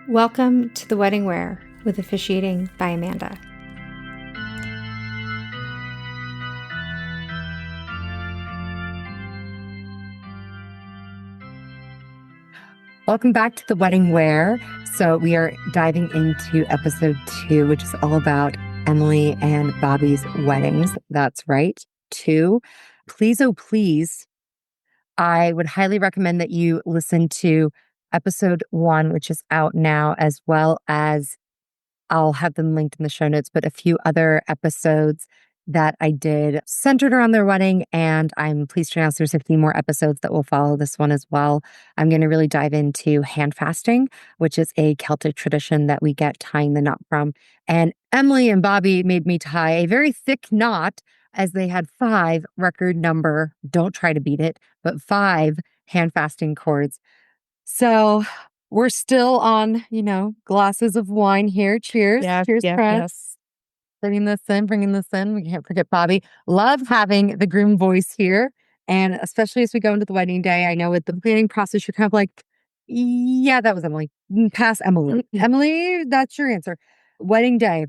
Welcome to The Wedding Wear with Officiating by Amanda. Welcome back to The Wedding Wear. So we are diving into episode 2, which is all about Emily and Bobby's weddings. That's right, 2. Please, oh please, I would highly recommend that you listen to episode 1, which is out now, as well as I'll have them linked in the show notes, but a few other episodes that I did centered around their wedding. And I'm pleased to announce there's a few more episodes that will follow this one as well. I'm going to really dive into handfasting, which is a Celtic tradition that we get tying the knot from. And Emily and Bobby made me tie a very thick knot as they had 5 record number, don't try to beat it, but 5 handfasting cords. So we're still on, glasses of wine here. Cheers. Cheers, friends. Yes. Bringing this in. We can't forget Bobby. Love having the groom voice here. And especially as we go into the wedding day, I know with the planning process, you're kind of like, yeah, that was Emily. Pass Emily. Emily, that's your answer. Wedding day.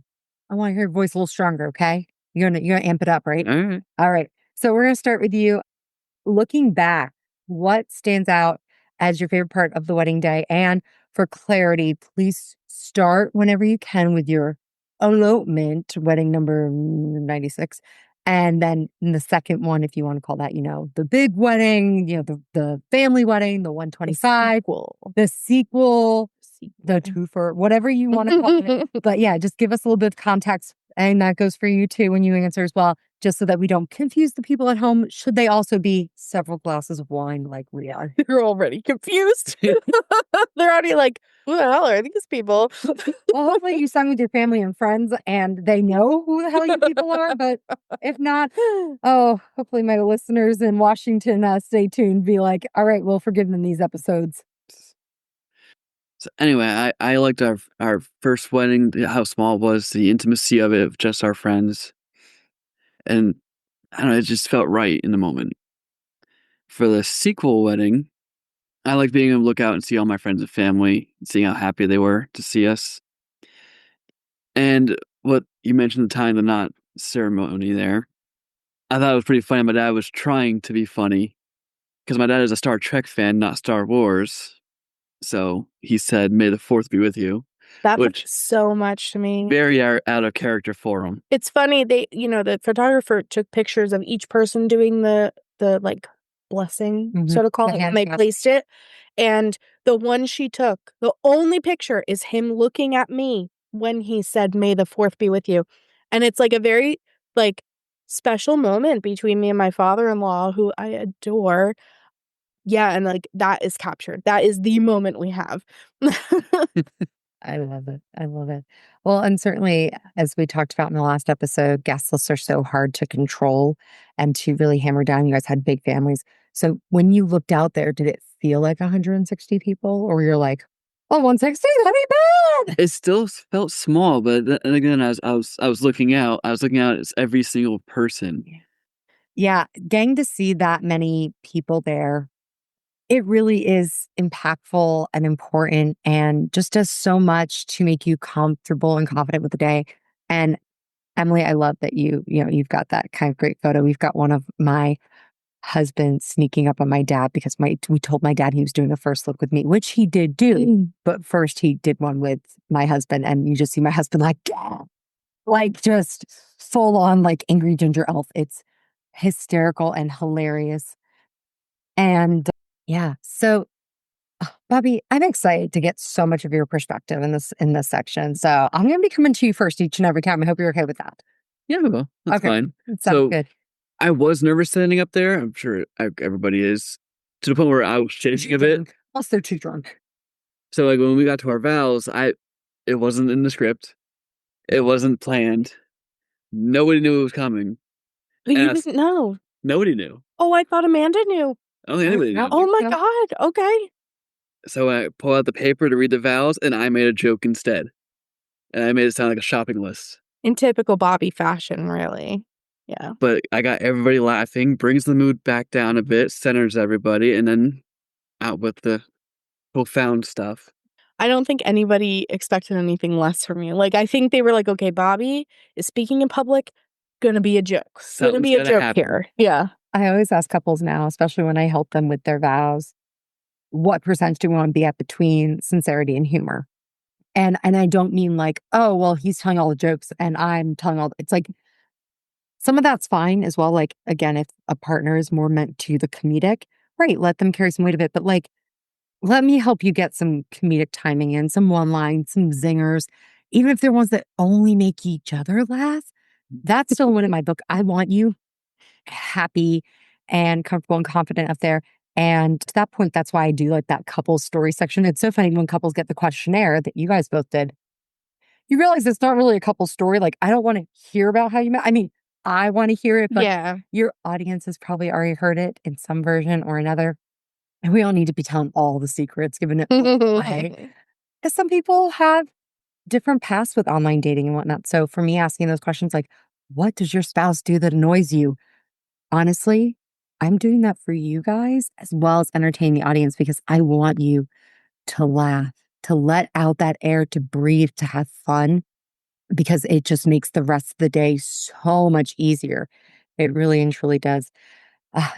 I want to hear your voice a little stronger, okay? You're gonna amp it up, right? All right. So we're going to start with you. Looking back, what stands out as your favorite part of the wedding day? And for clarity, please start whenever you can with your elopement, wedding number 96. And then in the second one, if you want to call that, the big wedding, the family wedding, the 125, the sequel, the twofer, whatever you want to call it. But yeah, just give us a little bit of context. And that goes for you too when you answer as well, just so that we don't confuse the people at home. Should they also be several glasses of wine like we are? They're already confused. They're already like, who the hell are these people? Well, hopefully you sang with your family and friends and they know who the hell you people are. But if not, hopefully my listeners in Washington stay tuned, be like, all right, we'll forgive them these episodes. So anyway, I liked our first wedding, how small it was, the intimacy of it, of just our friends. And I don't know, it just felt right in the moment. For the sequel wedding, I liked being able to look out and see all my friends and family, seeing how happy they were to see us. And what you mentioned, the tying the knot ceremony there, I thought it was pretty funny. My dad was trying to be funny because my dad is a Star Trek fan, not Star Wars. So he said, "May the 4th be with you." That meant so much to me. Very out of character for him. It's funny, the photographer took pictures of each person doing the like blessing, sort of call it, and they placed it. And the one she took, the only picture is him looking at me when he said, "May the 4th be with you." And it's like a very special moment between me and my father-in-law, who I adore. Yeah, and that is captured. That is the moment we have. I love it. Well, and certainly, as we talked about in the last episode, guest lists are so hard to control and to really hammer down. You guys had big families. So when you looked out there, did it feel like 160 people? Or you're like, oh, 160? That'd be bad. It still felt small, but then again, I was looking out. I was looking out at every single person. Yeah, getting to see that many people there, it really is impactful and important and just does so much to make you comfortable and confident with the day. And Emily, I love that you've got that kind of great photo. We've got one of my husband sneaking up on my dad because we told my dad he was doing a first look with me, which he did do. But first he did one with my husband, and you just see my husband just full on angry ginger elf. It's hysterical and hilarious. And yeah, so Bobby, I'm excited to get so much of your perspective in this section. So I'm going to be coming to you first each and every time. I hope you're okay with that. Yeah, well, that's fine. Sounds good. I was nervous standing up there. I'm sure everybody is, to the point where I was shaking a bit. Plus, they're too drunk. So when we got to our vows, it wasn't in the script. It wasn't planned. Nobody knew it was coming. But you didn't know. Nobody knew. Oh, I thought Amanda knew. I don't think anybody knew. Oh my God. Okay. So I pulled out the paper to read the vows, and I made a joke instead. And I made it sound like a shopping list. In typical Bobby fashion, really. Yeah. But I got everybody laughing, brings the mood back down a bit, centers everybody, and then out with the profound stuff. I don't think anybody expected anything less from you. Like, I think they were like, okay, Bobby is speaking in public, gonna be a joke. Gonna be a joke here. Yeah. I always ask couples now, especially when I help them with their vows, what percentage do we want to be at between sincerity and humor? And I don't mean like, oh, well, he's telling all the jokes and I'm telling all it's like some of that's fine as well. Like, again, if a partner is more meant to the comedic, right, let them carry some weight of it. But like, let me help you get some comedic timing in, some one lines, some zingers, even if they're ones that only make each other laugh. That's still one in my book. I want you happy and comfortable and confident up there. And to that point, that's why I do like that couples story section. It's so funny when couples get the questionnaire that you guys both did. You realize it's not really a couple story. Like, I don't want to hear about how you met. I mean, I want to hear it, but your audience has probably already heard it in some version or another. And we don't need to be telling all the secrets, giving it away. Because some people have different paths with online dating and whatnot. So for me asking those questions like, what does your spouse do that annoys you? Honestly, I'm doing that for you guys as well as entertain the audience because I want you to laugh, to let out that air, to breathe, to have fun, because it just makes the rest of the day so much easier. It really and truly does.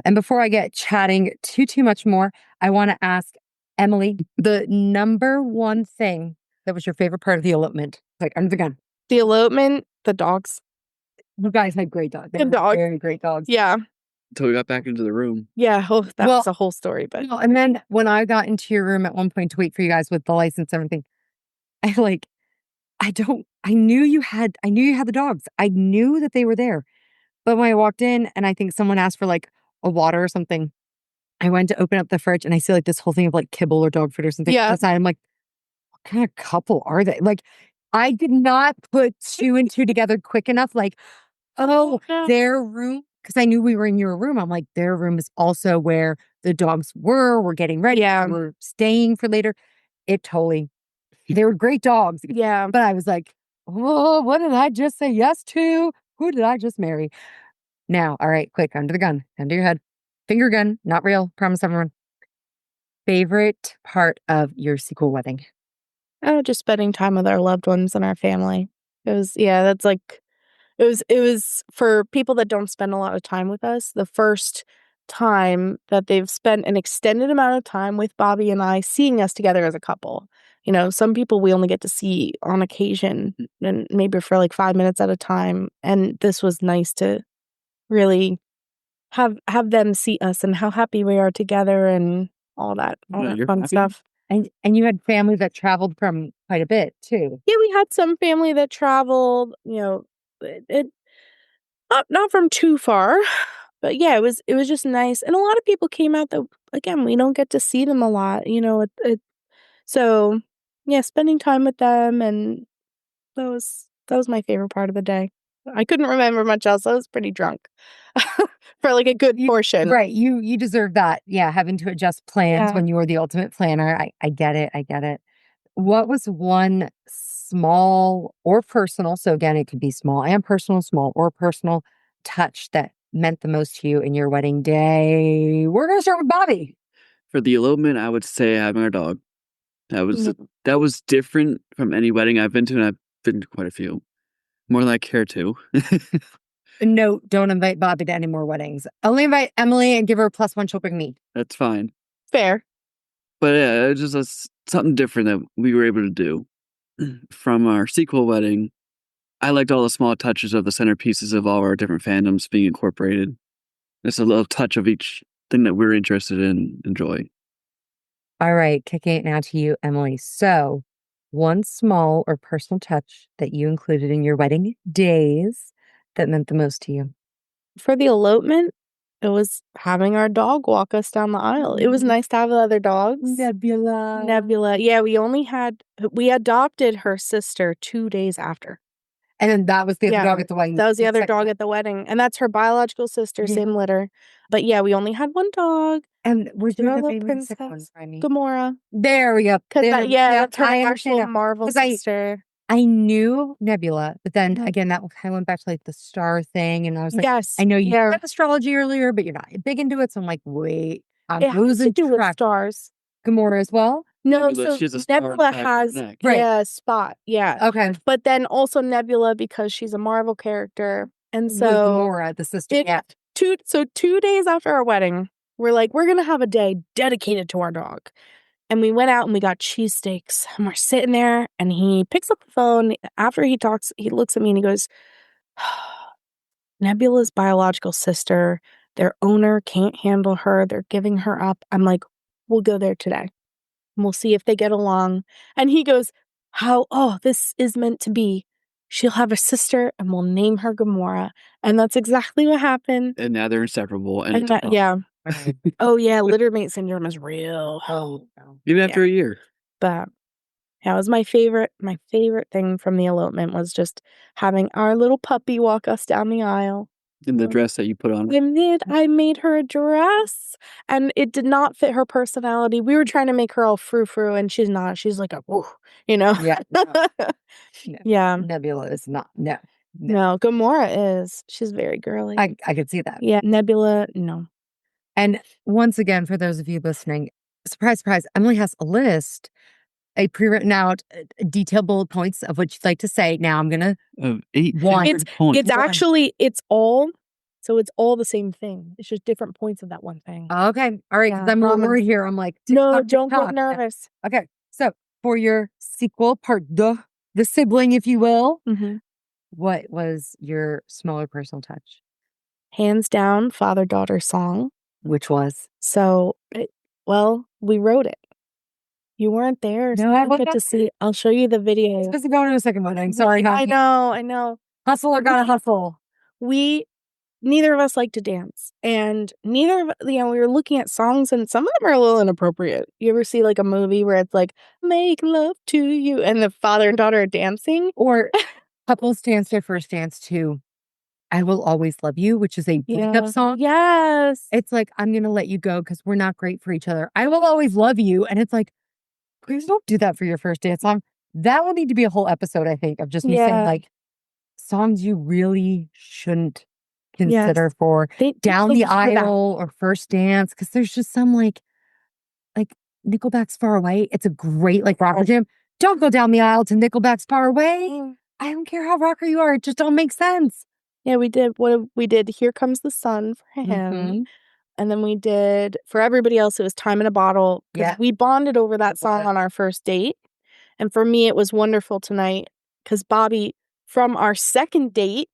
And before I get chatting too much more, I want to ask Emily, the number one thing that was your favorite part of the elopement, like under the gun. The elopement, the dogs. You guys had great dogs. The dogs. Very great dogs. Yeah. Until we got back into the room. Yeah. Oh, that was a whole story. But and then when I got into your room at one point to wait for you guys with the license and everything, I knew you had the dogs. I knew that they were there. But when I walked in and I think someone asked for like a water or something, I went to open up the fridge and I see like this whole thing of like kibble or dog food or something outside. I'm like, what kind of couple are they? Like, I did not put two and two together quick enough. Like, their room, because I knew we were in your room. I'm like, their room is also where the dogs were. We're getting ready. Yeah. We're staying for later. They were great dogs. Yeah. But I was like, oh, what did I just say yes to? Who did I just marry? Now, all right, quick, under the gun, under your head. Finger gun, not real. Promise everyone. Favorite part of your sequel wedding? Oh, just spending time with our loved ones and our family. It was for people that don't spend a lot of time with us, the first time that they've spent an extended amount of time with Bobby and I seeing us together as a couple. You know, some people we only get to see on occasion and maybe for like 5 minutes at a time. And this was nice to really have them see us and how happy we are together and all that fun stuff. And you had family that traveled from quite a bit too. Yeah, we had some family that traveled, you know, it not from too far, but yeah, it was just nice. And a lot of people came out that again, we don't get to see them a lot, you know, so yeah, spending time with them and that was my favorite part of the day. I couldn't remember much else. I was pretty drunk for like a good portion. Right. You deserve that. Yeah. Having to adjust plans when you were the ultimate planner. I get it. I get it. What was one small or personal, so again, it could be small and personal, small or personal touch that meant the most to you in your wedding day? We're going to start with Bobby. For the elopement, I would say having our dog. That was different from any wedding I've been to, and I've been to quite a few. More than I care to. No, don't invite Bobby to any more weddings. Only invite Emily and give her a +1. She'll bring me. That's fine. Fair. But yeah, it was just something different that we were able to do. From our sequel wedding, I liked all the small touches of the centerpieces of all our different fandoms being incorporated. Just a little touch of each thing that we're interested in, enjoy. All right, kicking it now to you, Emily. So, one small or personal touch that you included in your wedding days that meant the most to you? For the elopement, it was having our dog walk us down the aisle. It was nice to have the other dogs. Nebula. Yeah, we adopted her sister 2 days after. And then that was the other dog at the wedding. That was the other dog at the wedding. And that's her biological sister, same litter. But yeah, we only had one dog. And where's the little princess? Gamora. There we go. That's her actual Marvel sister. I knew Nebula, but then again, that kind of went back to like the star thing. And I was like, I know you had astrology earlier, but you're not big into it. So I'm like, wait, I'm losing track. With stars. Gamora as well. No, Nebula, so she has a star on the Nebula back of her has neck. Right. a spot, yeah. Okay. But then also Nebula because she's a Marvel character, and Was so Gamora, the sister. Yeah. 2 days after our wedding, we're like, we're gonna have a day dedicated to our dog. And we went out and we got cheesesteaks. And we're sitting there and he picks up the phone. After he talks, he looks at me and he goes, Nebula's biological sister, their owner can't handle her. They're giving her up. I'm like, we'll go there today. And we'll see if they get along. And he goes, this is meant to be. She'll have a sister and we'll name her Gamora. And that's exactly what happened. And now they're inseparable. And it's Yeah. Oh, yeah. Littermate syndrome is real. Oh, even after a year. But yeah, it was my favorite thing from the elopement was just having our little puppy walk us down the aisle. In the dress that you put on. I made her a dress and it did not fit her personality. We were trying to make her all frou-frou and she's not. She's like a woo, you know? Yeah. No. Yeah. Nebula is not. No. No, Gamora is. She's very girly. I could see that. Yeah. Nebula, no. And once again, for those of you listening, surprise, surprise, Emily has a list, a pre-written out detailed bullet points of what you'd like to say. Now I'm going to... Of 8 One. points. It's actually, it's all the same thing. It's just different points of that one thing. Okay. All right. Yeah, I'm a little promise. worried here. I'm like... No, don't get nervous. Okay. So for your sequel, part the sibling, if you will, what was your smaller personal touch? Hands down, father-daughter song. Which was? So, we wrote it. You weren't there. No, I wasn't. Get to see. I'll show you the video. It's going to a second wedding. Sorry, I know. Hustle or gotta hustle. Neither of us like to dance, and neither of we were looking at songs, and some of them are a little inappropriate. You ever see like a movie where it's like "Make love to you" and the father and daughter are dancing, or couples dance their first dance to "I Will Always Love You," which is a breakup song. Yes, it's like I'm gonna let you go because we're not great for each other. I will always love you, and it's like, please don't do that for your first dance song. That will need to be a whole episode, I think, of just me saying like songs you really shouldn't consider for down the aisle or first dance, because there's just some like Nickelback's Far Away. It's a great like rocker jam. Don't go down the aisle to Nickelback's Far Away. I don't care how rocker you are. It just don't make sense. Yeah, we did Here Comes the Sun for him. And then we did, for everybody else, it was Time in a Bottle. Because we bonded over that song on our first date. And for me, it was Wonderful Tonight. Because Bobby, from our second date,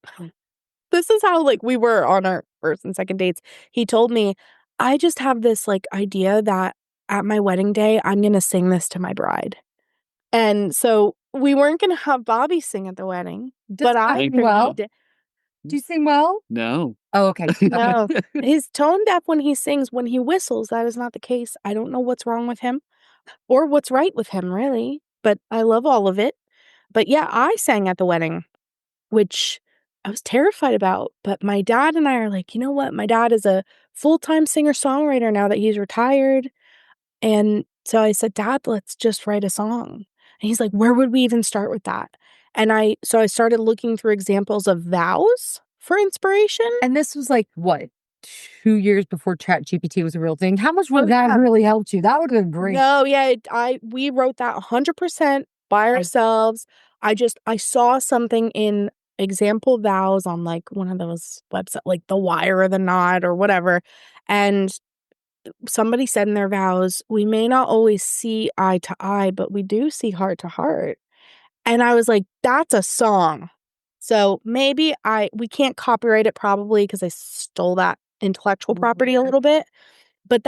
this is how like we were on our first and second dates. He told me, I just have this like idea that at my wedding day, I'm going to sing this to my bride. And so we weren't going to have Bobby sing at the wedding. But I did. Do you sing well? No. Oh, okay. No. He's tone deaf when he sings. When he whistles, that is not the case. I don't know what's wrong with him or what's right with him, really. But I love all of it. But yeah, I sang at the wedding, which I was terrified about. But my dad and I are like, you know what? My dad is a full-time singer-songwriter now that he's retired. And so I said, Dad, let's just write a song. And he's like, where would we even start with that? And I started looking through examples of vows for inspiration. And this was like, what, 2 years before ChatGPT was a real thing? How much would that really help you? That would have been great. No, yeah, we wrote that 100% by ourselves. I saw something in example vows on like one of those websites, like The Wire or The Knot or whatever. And somebody said in their vows, we may not always see eye to eye, but we do see heart to heart. And I was like, that's a song. So maybe we can't copyright it probably because I stole that intellectual property a little bit. But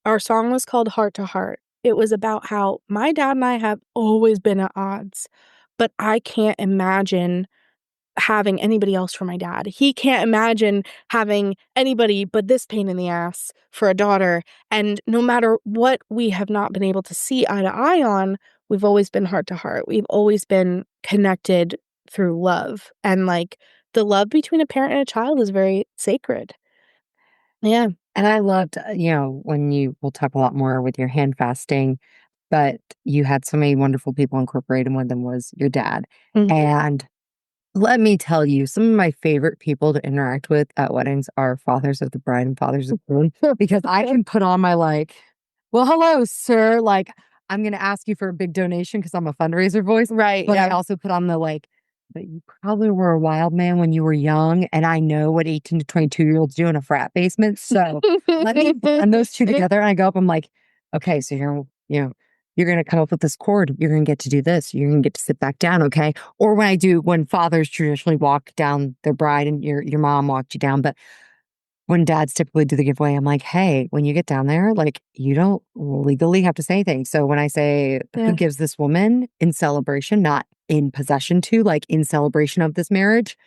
our song was called Heart to Heart. It was about how my dad and I have always been at odds, but I can't imagine having anybody else for my dad. He can't imagine having anybody but this pain in the ass for a daughter. And no matter what we have not been able to see eye to eye on, we've always been heart to heart. We've always been connected through love. And like the love between a parent and a child is very sacred. Yeah. And I loved, when we'll talk a lot more with your hand fasting, but you had so many wonderful people incorporated. One of them was your dad. And let me tell you, some of my favorite people to interact with at weddings are fathers of the bride and fathers of the groom, because I can put on my well, hello, sir. Like, I'm going to ask you for a big donation because I'm a fundraiser voice. Right. But I also put on the but you probably were a wild man when you were young. And I know what 18 to 22-year-olds do in a frat basement. So let me blend those two together. And I go up, I'm like, okay, so you're going to come up with this chord. You're going to get to do this. You're going to get to sit back down. Okay. Or when fathers traditionally walk down their bride and your mom walked you down. But when dads typically do the giveaway, I'm like, hey, when you get down there, you don't legally have to say anything. So when I say who gives this woman in celebration, not in possession to, in celebration of this marriage,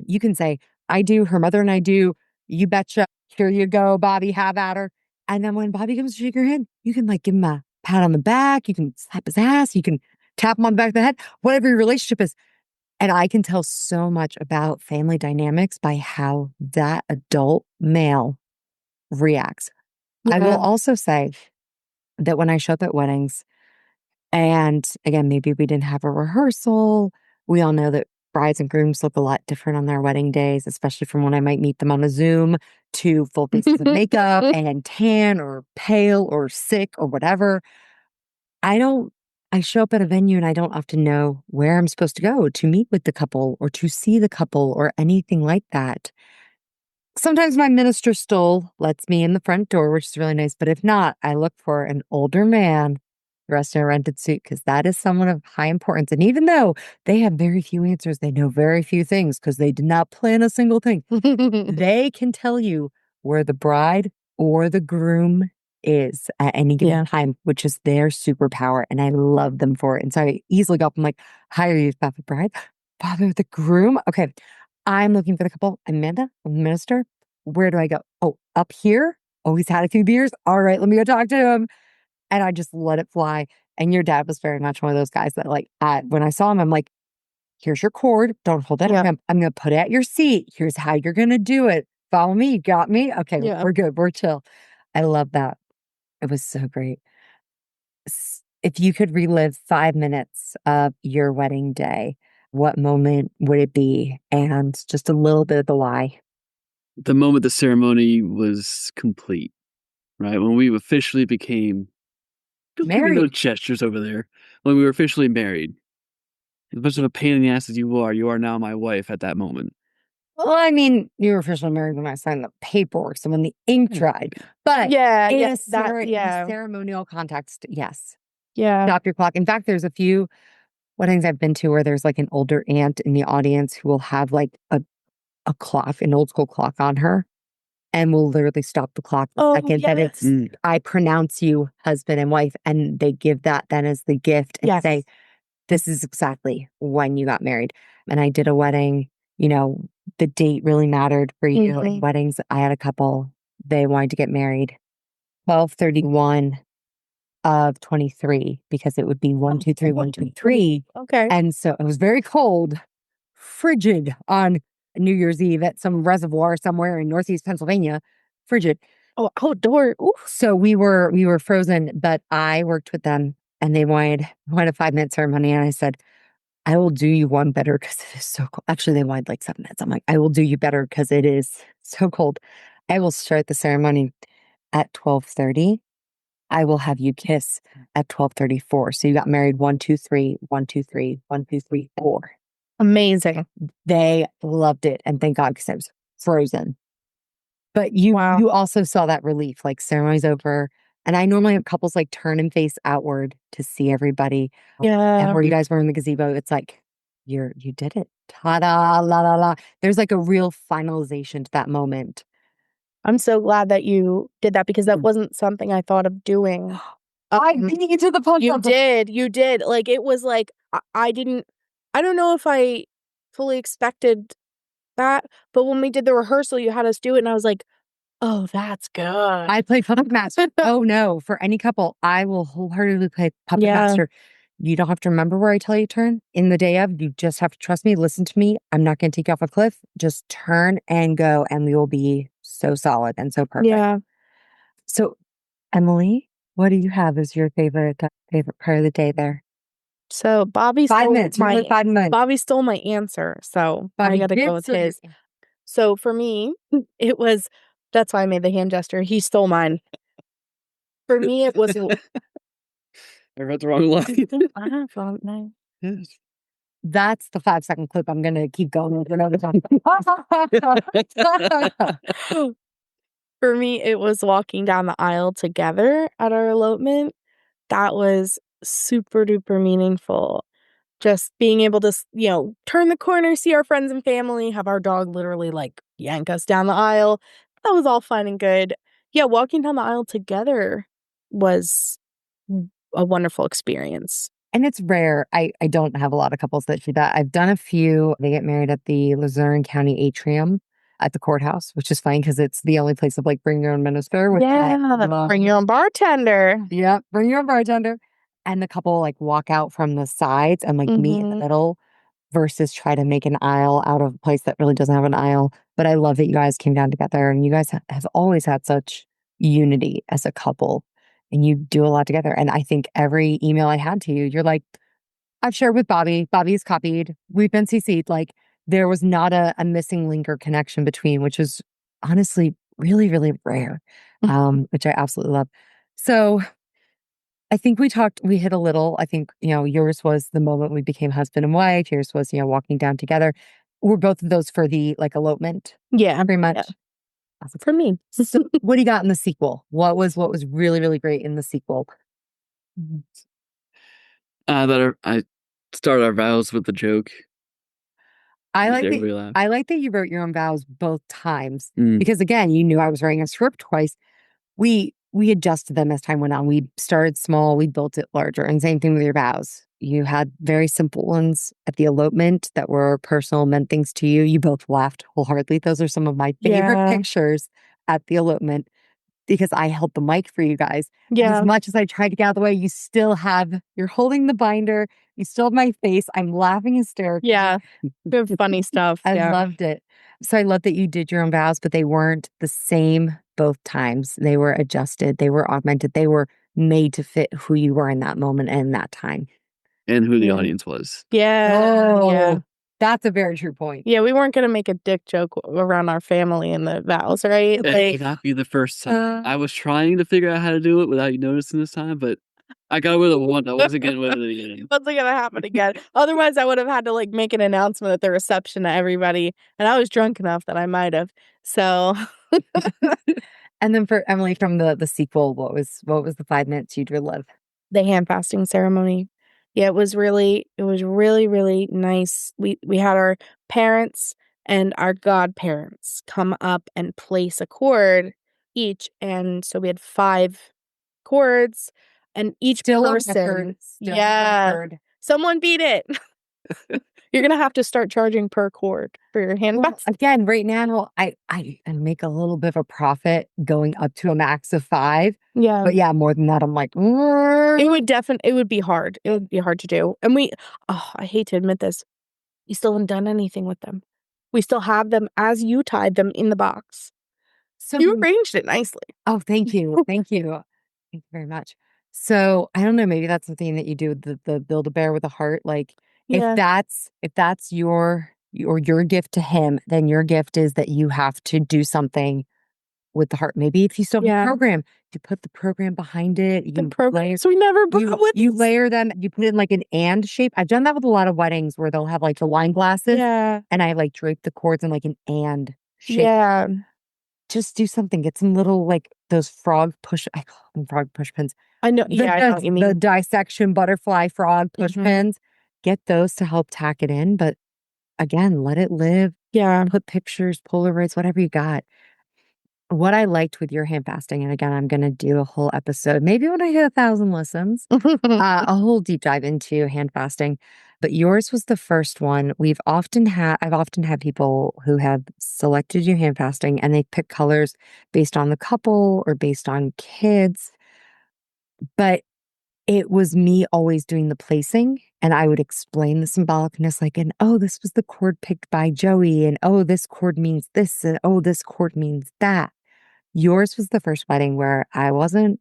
you can say, I do, her mother and I do, you betcha, here you go, Bobby, have at her. And then when Bobby comes to shake your hand, you can give him a pat on the back, you can slap his ass, you can tap him on the back of the head, whatever your relationship is. And I can tell so much about family dynamics by how that adult male reacts. Yeah. I will also say that when I show up at weddings, and again, maybe we didn't have a rehearsal, we all know that brides and grooms look a lot different on their wedding days, especially from when I might meet them on a Zoom to full faces of makeup and tan or pale or sick or whatever. I show up at a venue and I don't often know where I'm supposed to go to meet with the couple or to see the couple or anything like that. Sometimes my minister stool lets me in the front door, which is really nice. But if not, I look for an older man dressed in a rented suit because that is someone of high importance. And even though they have very few answers, they know very few things because they did not plan a single thing. They can tell you where the bride or the groom is at any given time, which is their superpower. And I love them for it. And so I easily go up and hi, are you the bride? Father, the groom? Okay. I'm looking for the couple. Amanda, I'm the minister. Where do I go? Oh, up here? Oh, he's had a few beers. All right, let me go talk to him. And I just let it fly. And your dad was very much one of those guys that when I saw him, I'm like, here's your cord. Don't hold it. I'm going to put it at your seat. Here's how you're going to do it. Follow me. You got me? Okay, we're good. We're chill. I love that. It was so great. If you could relive 5 minutes of your wedding day, what moment would it be? And just a little bit of the why. The moment the ceremony was complete, right? When we officially became married. No gestures over there. When we were officially married. As much of a pain in the ass as you are now my wife at that moment. Well, I mean, you were officially married when I signed the paperwork, so when the ink dried. But in a ceremonial context, yes. Yeah. Stop your clock. In fact, there's a few weddings I've been to where there's an older aunt in the audience who will have a clock, an old school clock on her, and will literally stop the clock the second that it's I pronounce you husband and wife, and they give that then as the gift and say, this is exactly when you got married. And I did a wedding, the date really mattered for you. In weddings, I had a couple, they wanted to get married 12/31 of 23 because it would be 1/2/3, 1/2/3. Okay. And so it was very cold, frigid on New Year's Eve at some reservoir somewhere in Northeast Pennsylvania. Frigid. Oh, outdoor. Ooh. So we were frozen, but I worked with them and they wanted a 5-minute ceremony. And I said, I will do you one better because it is so cold. Actually, they wanted 7 minutes. I'm like, I will do you better because it is so cold. I will start the ceremony at 12:30. I will have you kiss at 12:34. So you got married 1/2/3, 1/2/3, 1/2/3, 4. Amazing. They loved it. And thank God because I was frozen. But you also saw that relief, ceremony's over. And I normally have couples turn and face outward to see everybody. Yeah. And where you guys were in the gazebo, it's you did it. Ta-da, la la la. There's a real finalization to that moment. I'm so glad that you did that because that wasn't something I thought of doing. I beat you to the punch. You did. It was I don't know if I fully expected that, but when we did the rehearsal, you had us do it, and I was like, oh, that's good. I play puppet master. Oh no, for any couple, I will wholeheartedly play puppet master. You don't have to remember where I tell you to turn in the day of. You just have to trust me, listen to me. I'm not going to take you off a cliff. Just turn and go, and we will be so solid and so perfect. Yeah. So, Emily, what do you have as your favorite part of the day there? So Bobby 5 minutes. 5 minutes. Bobby stole my answer, so I got to go with his. So for me, it was. That's why I made the hand gesture. He stole mine. For me, it was. I read the wrong line. I have fun. Nice. Yes. That's the 5-second clip. I'm going to keep going with another time. For me, it was walking down the aisle together at our elopement. That was super duper meaningful. Just being able to, turn the corner, see our friends and family, have our dog literally like yank us down the aisle. That was all fun and good. Yeah, walking down the aisle together was a wonderful experience. And it's rare. I don't have a lot of couples that do that. I've done a few. They get married at the Luzerne County Atrium at the courthouse, which is fine because it's the only place of like bring your own minister. Bring your own bartender. Yeah, bring your own bartender. And the couple like walk out from the sides and like meet in the middle versus try to make an aisle out of a place that really doesn't have an aisle. But I love that you guys came down together and you guys have always had such unity as a couple and you do a lot together. And I think every email I had to you, you're like, I've shared with Bobby. Bobby's copied. We've been CC'd. Like there was not a missing link or connection between, which is honestly really, really rare, which I absolutely love. So I think we hit a little. I think, yours was the moment we became husband and wife. Yours was, walking down together. Were both of those for the like elopement? Yeah. Pretty much. Yeah. Awesome. For me. So what do you got in the sequel? What was really, really great in the sequel? I started our vows with a joke. I like that you wrote your own vows both times Mm. because again, you knew I was writing a script twice. We adjusted them as time went on. We started small, we built it larger. And same thing with your vows. You had very simple ones at the elopement that were personal, meant things to you. You both laughed wholeheartedly. Those are some of my favorite pictures at the elopement because I held the mic for you guys. Yeah. And as much as I tried to get out of the way, you're holding the binder. You still have my face. I'm laughing hysterically. Yeah. Good funny stuff. I loved it. So I love that you did your own vows, but they weren't the same both times. They were adjusted. They were augmented. They were made to fit who you were in that moment and that time. And who the audience was. Yeah. Yeah. That's a very true point. Yeah, we weren't going to make a dick joke around our family in the vows, right? It would not be the first time. I was trying to figure out how to do it without you noticing this time, but I got with it once. I wasn't getting with it again. Wasn't going to happen again. Otherwise, I would have had to like make an announcement at the reception to everybody. And I was drunk enough that I might have. So. And then for Emily from the sequel, what was the 5 minutes you'd relive? The handfasting ceremony. Yeah, it was really, really nice. We had our parents and our godparents come up and place a cord each. And so we had 5 cords and each person. Someone beat it. You're going to have to start charging per cord for your handfasting. Again, right now, I make a little bit of a profit going up to a max of 5. Yeah. But yeah, more than that, I'm like, it would be hard. It would be hard to do. And I hate to admit this, we still haven't done anything with them. We still have them as you tied them in the box. So you arranged it nicely. Oh, thank you. Thank you. Thank you very much. So I don't know, maybe that's something that you do, the Build-A-Bear with a heart. Like if that's your gift to him, then your gift is that you have to do something with the heart. Maybe if you still have a program, you put the program behind it. So we never you layer them. You put it in like an and shape. I've done that with a lot of weddings where they'll have like the wine glasses. Yeah. And I like drape the cords in like an and shape. Yeah. Just do something. Get some little like those I call them frog push pins. I know. I know what you mean. The dissection butterfly frog push pins. Get those to help tack it in. But again, let it live. Yeah. Put pictures, Polaroids, whatever you got. What I liked with your handfasting, and again, I'm going to do a whole episode, maybe when I hit 1,000 listens, a whole deep dive into handfasting. But yours was the first one. I've often had people who have selected your handfasting and they pick colors based on the couple or based on kids. But it was me always doing the placing, and I would explain the symbolicness like, and oh, this was the cord picked by Joey, and oh, this cord means this, and oh, this cord means that. Yours was the first wedding where I wasn't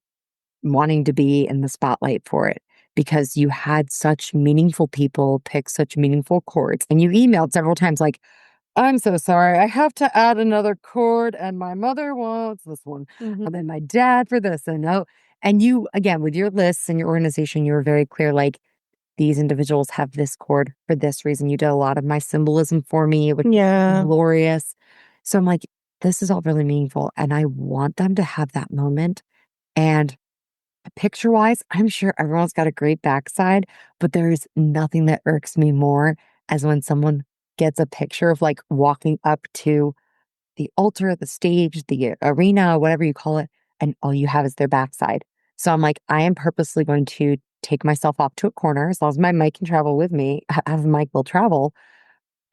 wanting to be in the spotlight for it because you had such meaningful people pick such meaningful chords. And you emailed several times like, I'm so sorry, I have to add another chord and my mother wants this one. And then my dad for this. And And you, again, with your lists and your organization, you were very clear, like, these individuals have this cord for this reason. You did a lot of my symbolism for me, which is glorious. So I'm like, this is all really meaningful. And I want them to have that moment. And picture wise, I'm sure everyone's got a great backside, but there's nothing that irks me more as when someone gets a picture of like walking up to the altar, the stage, the arena, whatever you call it, and all you have is their backside. So I'm like, I am purposely going to take myself off to a corner as long as my mic can travel with me, have the mic will travel.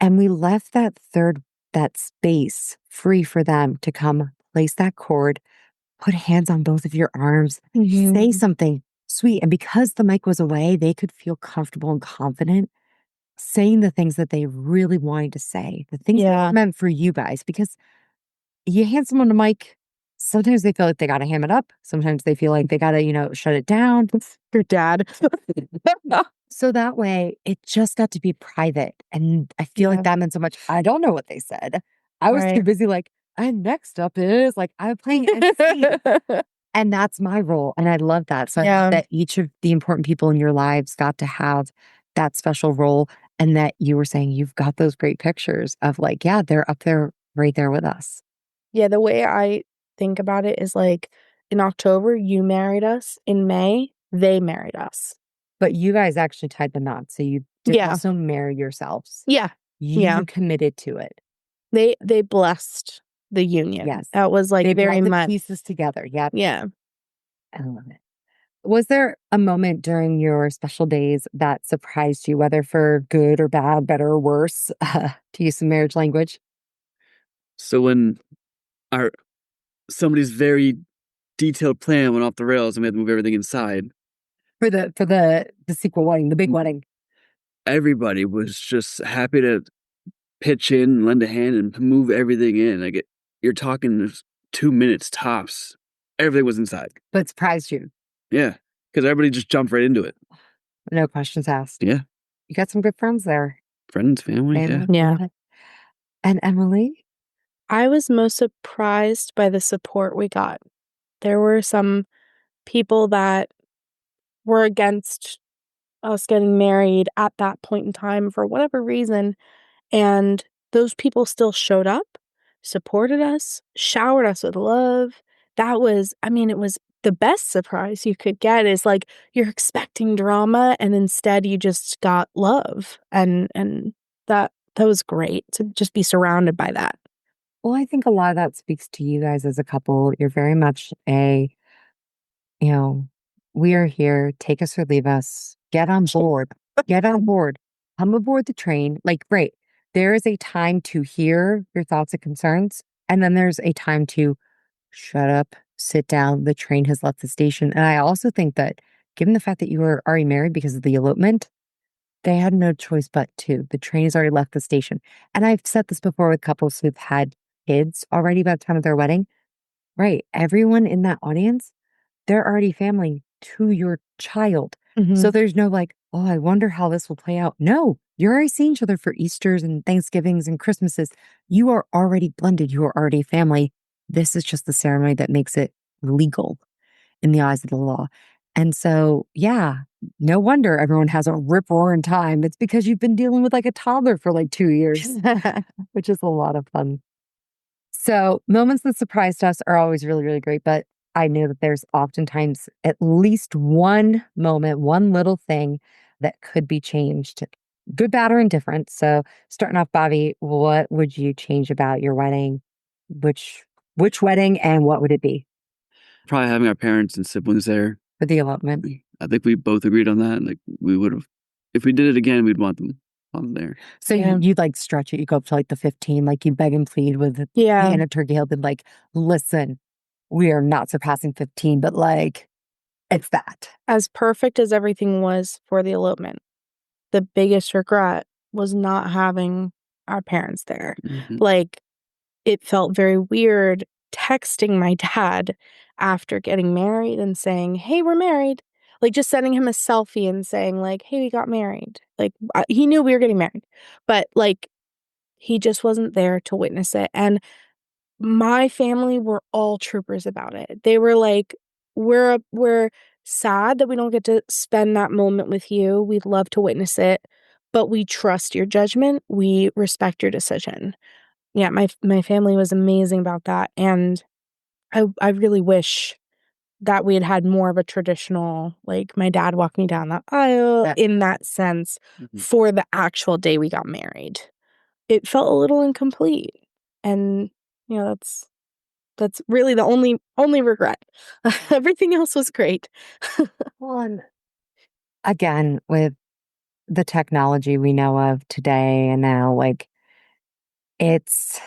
And we left that space free for them to come place that cord, put hands on both of your arms, say something sweet. And because the mic was away, they could feel comfortable and confident saying the things that they really wanted to say, the things that were meant for you guys. Because you hand someone a mic, sometimes they feel like they got to ham it up. Sometimes they feel like they got to, shut it down. Your dad. So that way, it just got to be private. And I feel like that meant so much. I don't know what they said. I was too busy like, and next up is like, I'm playing MC. And that's my role. And I love that. So I love that each of the important people in your lives got to have that special role. And that you were saying you've got those great pictures of like, yeah, they're up there right there with us. Yeah, the way I think about it is like in October, you married us. In May, they married us. But you guys actually tied the knot. So you did also marry yourselves. Yeah. You committed to it. They blessed the union. Yes. That was like they very brought much. the pieces together. Yep. Yeah. I love it. Was there a moment during your special days that surprised you, whether for good or bad, better or worse, to use some marriage language? So when somebody's very detailed plan went off the rails and we had to move everything inside. For the sequel wedding, the big wedding. Everybody was just happy to pitch in and lend a hand and move everything in. Like you're talking 2 minutes tops. Everything was inside. But it surprised you. Yeah. Because everybody just jumped right into it. No questions asked. Yeah. You got some good friends there. Friends, family. Yeah. And Emily? I was most surprised by the support we got. There were some people that were against us getting married at that point in time for whatever reason. And those people still showed up, supported us, showered us with love. It was the best surprise you could get is like you're expecting drama and instead you just got love. And that was great to just be surrounded by that. Well, I think a lot of that speaks to you guys as a couple. You're very much we are here, take us or leave us, get on board, come aboard the train. Like, great. There is a time to hear your thoughts and concerns. And then there's a time to shut up, sit down. The train has left the station. And I also think that given the fact that you were already married because of the elopement, they had no choice but to. The train has already left the station. And I've said this before with couples who've had kids already by the time of their wedding. Right. Everyone in that audience, they're already family to your child. So there's no like, oh, I wonder how this will play out. No, you're already seeing each other for Easters and Thanksgivings and Christmases. You are already blended. You are already family. This is just the ceremony that makes it legal in the eyes of the law. And so, yeah, no wonder everyone has a rip-roaring time. It's because you've been dealing with like a toddler for like 2 years, which is a lot of fun. So moments that surprised us are always really, really great. But I know that there's oftentimes at least one moment, one little thing that could be changed, good, bad, or indifferent. So starting off, Bobby, what would you change about your wedding? Which wedding and what would it be? Probably having our parents and siblings there. For the elopement. I think we both agreed on that. Like we would have, if we did it again, we'd want them on there. So you'd like stretch it. You go up to like the 15, like you beg and plead with the hand of Turkey Hill, but like, listen, we are not surpassing 15, but like, it's that. As perfect as everything was for the elopement, the biggest regret was not having our parents there. Like, it felt very weird texting my dad after getting married and saying, hey, we're married. Like, just sending him a selfie and saying, like, hey, we got married. Like, he knew we were getting married, but like, he just wasn't there to witness it. And my family were all troopers about it. They were like, we're sad that we don't get to spend that moment with you. We'd love to witness it, but we trust your judgment. We respect your decision. Yeah, my family was amazing about that, and I really wish that we had had more of a traditional, like, my dad walked me down the aisle in that sense for the actual day we got married. It felt a little incomplete, and that's really the only regret. Everything else was great. Well, and again, with the technology we know of today and now, like, it's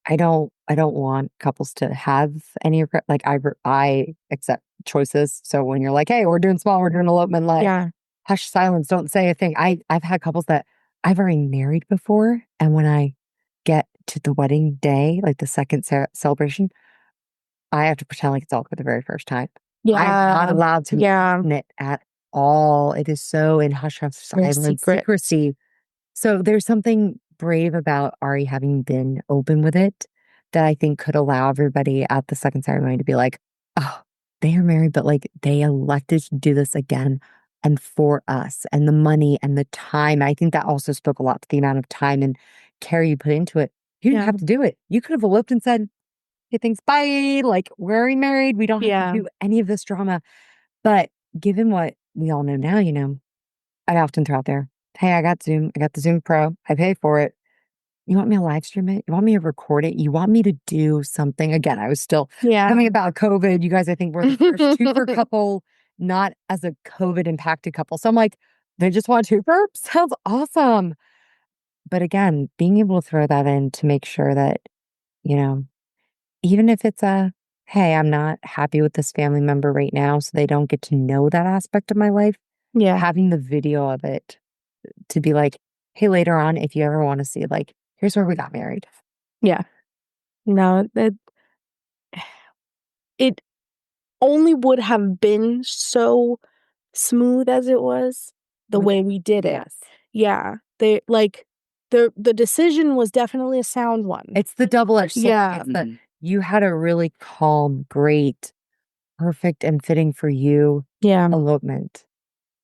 I don't want couples to have any regret. Like, I accept choices. So when you're like, hey, we're doing small, we're doing elopement, like, Yeah. hush silence, don't say a thing. I've had couples that I've already married before, and when I get to the wedding day, like the second celebration, I have to pretend like it's all for the very first time. I'm not Yeah. allowed to mention it at all. It is so in hush hush silence, secrecy. So there's something brave about Ari having been open with it that I think could allow everybody at the second ceremony to be like, oh, they are married, but like they elected to do this again and for us, and the money and the time. I think that also spoke a lot to the amount of time and care you put into it. You didn't have to do it. You could have eloped and said, hey, thanks, bye. Like, we're already married. We don't have to do any of this drama. But given what we all know now, I often throw out there, hey, I got Zoom. I got the Zoom Pro. I pay for it. You want me to live stream it? You want me to record it? You want me to do something? Again, I was still coming about COVID. You guys, I think, were the first twofer couple, not as a COVID impacted couple. So I'm like, they just want a twofer? Sounds awesome. But again, being able to throw that in to make sure that, even if it's hey, I'm not happy with this family member right now, so they don't get to know that aspect of my life. Yeah. Having the video of it to be like, hey, later on, if you ever want to see, like, here's where we got married. Yeah. No, it only would have been so smooth as it was the way we did it. Yes. Yeah. The decision was definitely a sound one. It's the double-edged sword. Yeah. You had a really calm, great, perfect, and fitting for you elopement.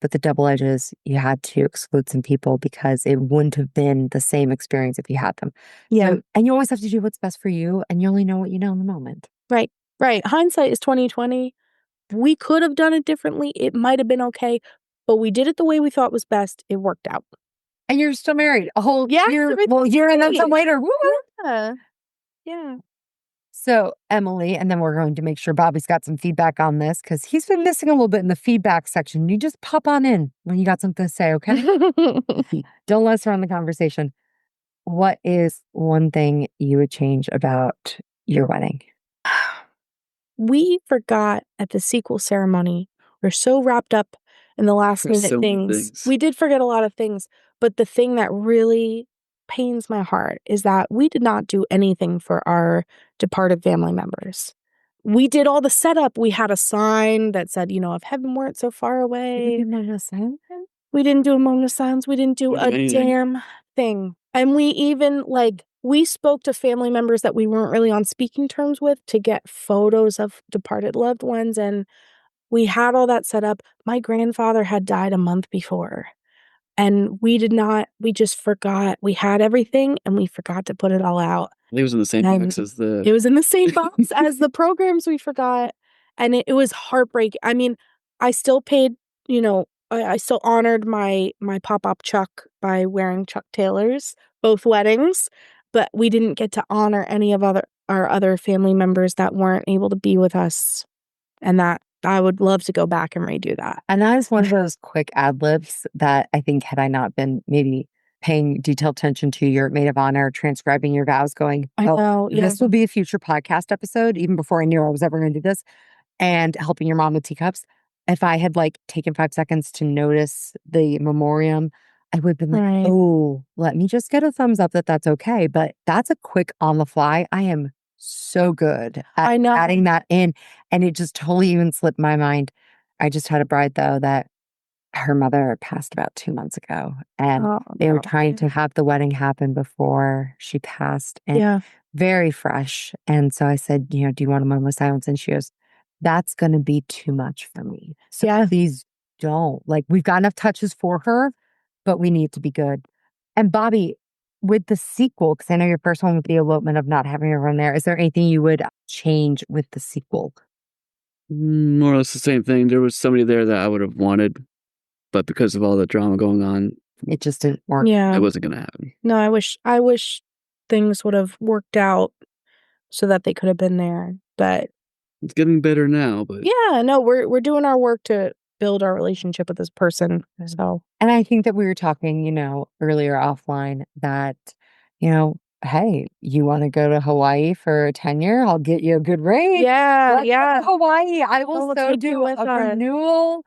But the double edge is you had to exclude some people because it wouldn't have been the same experience if you had them. Yeah. So, and you always have to do what's best for you, and you only know what you know in the moment. Right. Hindsight is 2020. We could have done it differently. It might have been okay, but we did it the way we thought was best. It worked out. And you're still married a whole year. Well, year and then some later. Woo! Yeah. So, Emily, and then we're going to make sure Bobby's got some feedback on this because he's been missing a little bit in the feedback section. You just pop on in when you got something to say, okay? Don't let us run the conversation. What is one thing you would change about your wedding? We forgot at the sequel ceremony. We're so wrapped up in the last minute things. We did forget a lot of things, but the thing that really pains my heart is that we did not do anything for our departed family members. We did all the setup. We had a sign that said, if heaven weren't so far away. We didn't do a moment of silence. We didn't do a damn thing. And we even, we spoke to family members that we weren't really on speaking terms with to get photos of departed loved ones. And we had all that set up. My grandfather had died a month before. And we just forgot. We had everything and we forgot to put it all out. It was in the same box as the... It was in the same box as the programs we forgot. And it was heartbreaking. I mean, I still paid, I still honored my pop-up Chuck by wearing Chuck Taylors, both weddings, but we didn't get to honor any of our other family members that weren't able to be with us. And that I would love to go back and redo that. And that is one of those quick ad libs that I think had I not been maybe paying detailed attention to your maid of honor, transcribing your vows, going, this will be a future podcast episode, even before I knew I was ever going to do this, and helping your mom with teacups. If I had taken 5 seconds to notice the memoriam, I would have been like, oh, let me just get a thumbs up that that's okay. But that's a quick on the fly. I am so good at adding that in. And it just totally even slipped my mind. I just had a bride, though, that her mother passed about 2 months ago. And they were trying to have the wedding happen before she passed. And very fresh. And so I said, do you want a moment of silence? And she goes, that's going to be too much for me. So please don't. Like, we've got enough touches for her, but we need to be good. And Bobby, with the sequel, because I know your first one with the elopement of not having everyone there, is there anything you would change with the sequel? More or less the same thing. There was somebody there that I would have wanted, but because of all the drama going on, it just didn't work. Yeah. It wasn't going to happen. No, I wish things would have worked out so that they could have been there. But it's getting better now. But yeah, no, we're doing our work to build our relationship with this person. So, and I think that we were talking, earlier offline that, hey, you want to go to Hawaii for a tenure? I'll get you a good rate. Yeah, Let's go to Hawaii. I will so do a renewal.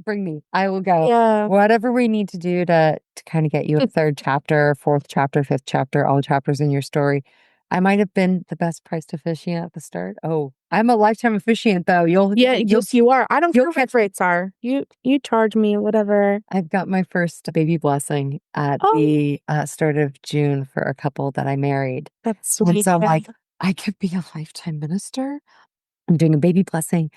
Bring me. I will go. Yeah. Whatever we need to do to kind of get you a third chapter, fourth chapter, fifth chapter, all chapters in your story. I might have been the best priced officiant at the start. Oh, I'm a lifetime officiant though. You are. I don't care what rates are. You charge me whatever. I've got my first baby blessing at the start of June for a couple that I married. That's sweet. And so I'm like, I could be a lifetime minister. I'm doing a baby blessing.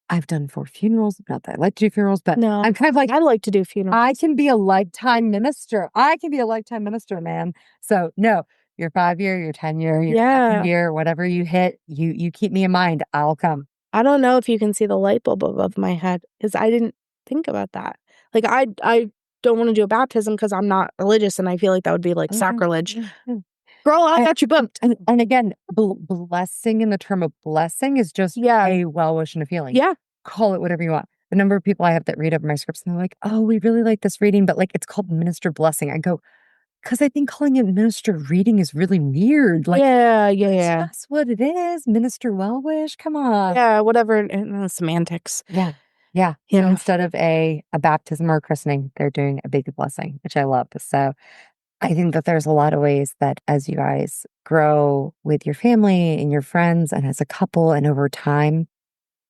I've done 4 funerals. Not that I like to do funerals, but no, I'm kind of like, I like to do funerals. I can be a lifetime minister. Man. So no, your 5-year, your 10-year, your 7-year, whatever you hit, you keep me in mind. I'll come. I don't know if you can see the light bulb above my head because I didn't think about that. Like I don't want to do a baptism because I'm not religious and I feel like that would be like sacrilege. Girl, I got you booked. And again, blessing in the term of blessing is just a well wish and a feeling. Yeah. Call it whatever you want. The number of people I have that read over my scripts and they're like, oh, we really like this reading, but like it's called minister blessing. I go, because I think calling it minister reading is really weird. Like, that's what it is. Minister well wish. Come on. Yeah, whatever. Semantics. Yeah. So instead of a baptism or a christening, they're doing a baby blessing, which I love. So I think that there's a lot of ways that as you guys grow with your family and your friends and as a couple and over time,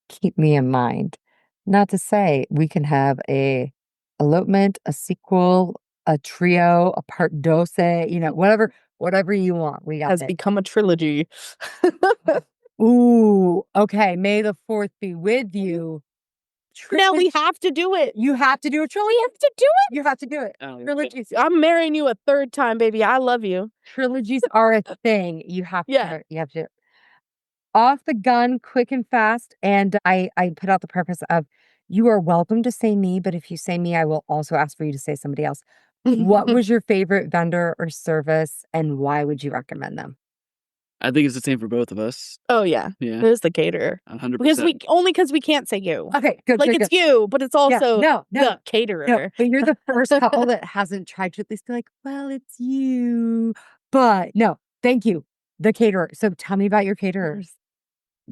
keep me in mind. Not to say we can have a elopement, a sequel, a trio, a part dose, whatever you want. We got has become a trilogy. Ooh, okay. May the 4th be with you. Now we have to do it. You have to do a trilogy. We have to do it. You have to do it. Trilogies. I'm marrying you a 3rd time, baby. I love you. Trilogies are a thing. You have to. You have to. Off the gun, quick and fast. And I put out the purpose of you are welcome to say me, but if you say me, I will also ask for you to say somebody else. What was your favorite vendor or service and why would you recommend them? I think it's the same for both of us. Oh, yeah. It is the caterer. 100%. Because we can't say you. Okay, good. Like, it's you, but it's also the caterer. No, but you're the first couple that hasn't tried to at least be like, well, it's you. But no, thank you. The caterer. So tell me about your caterers.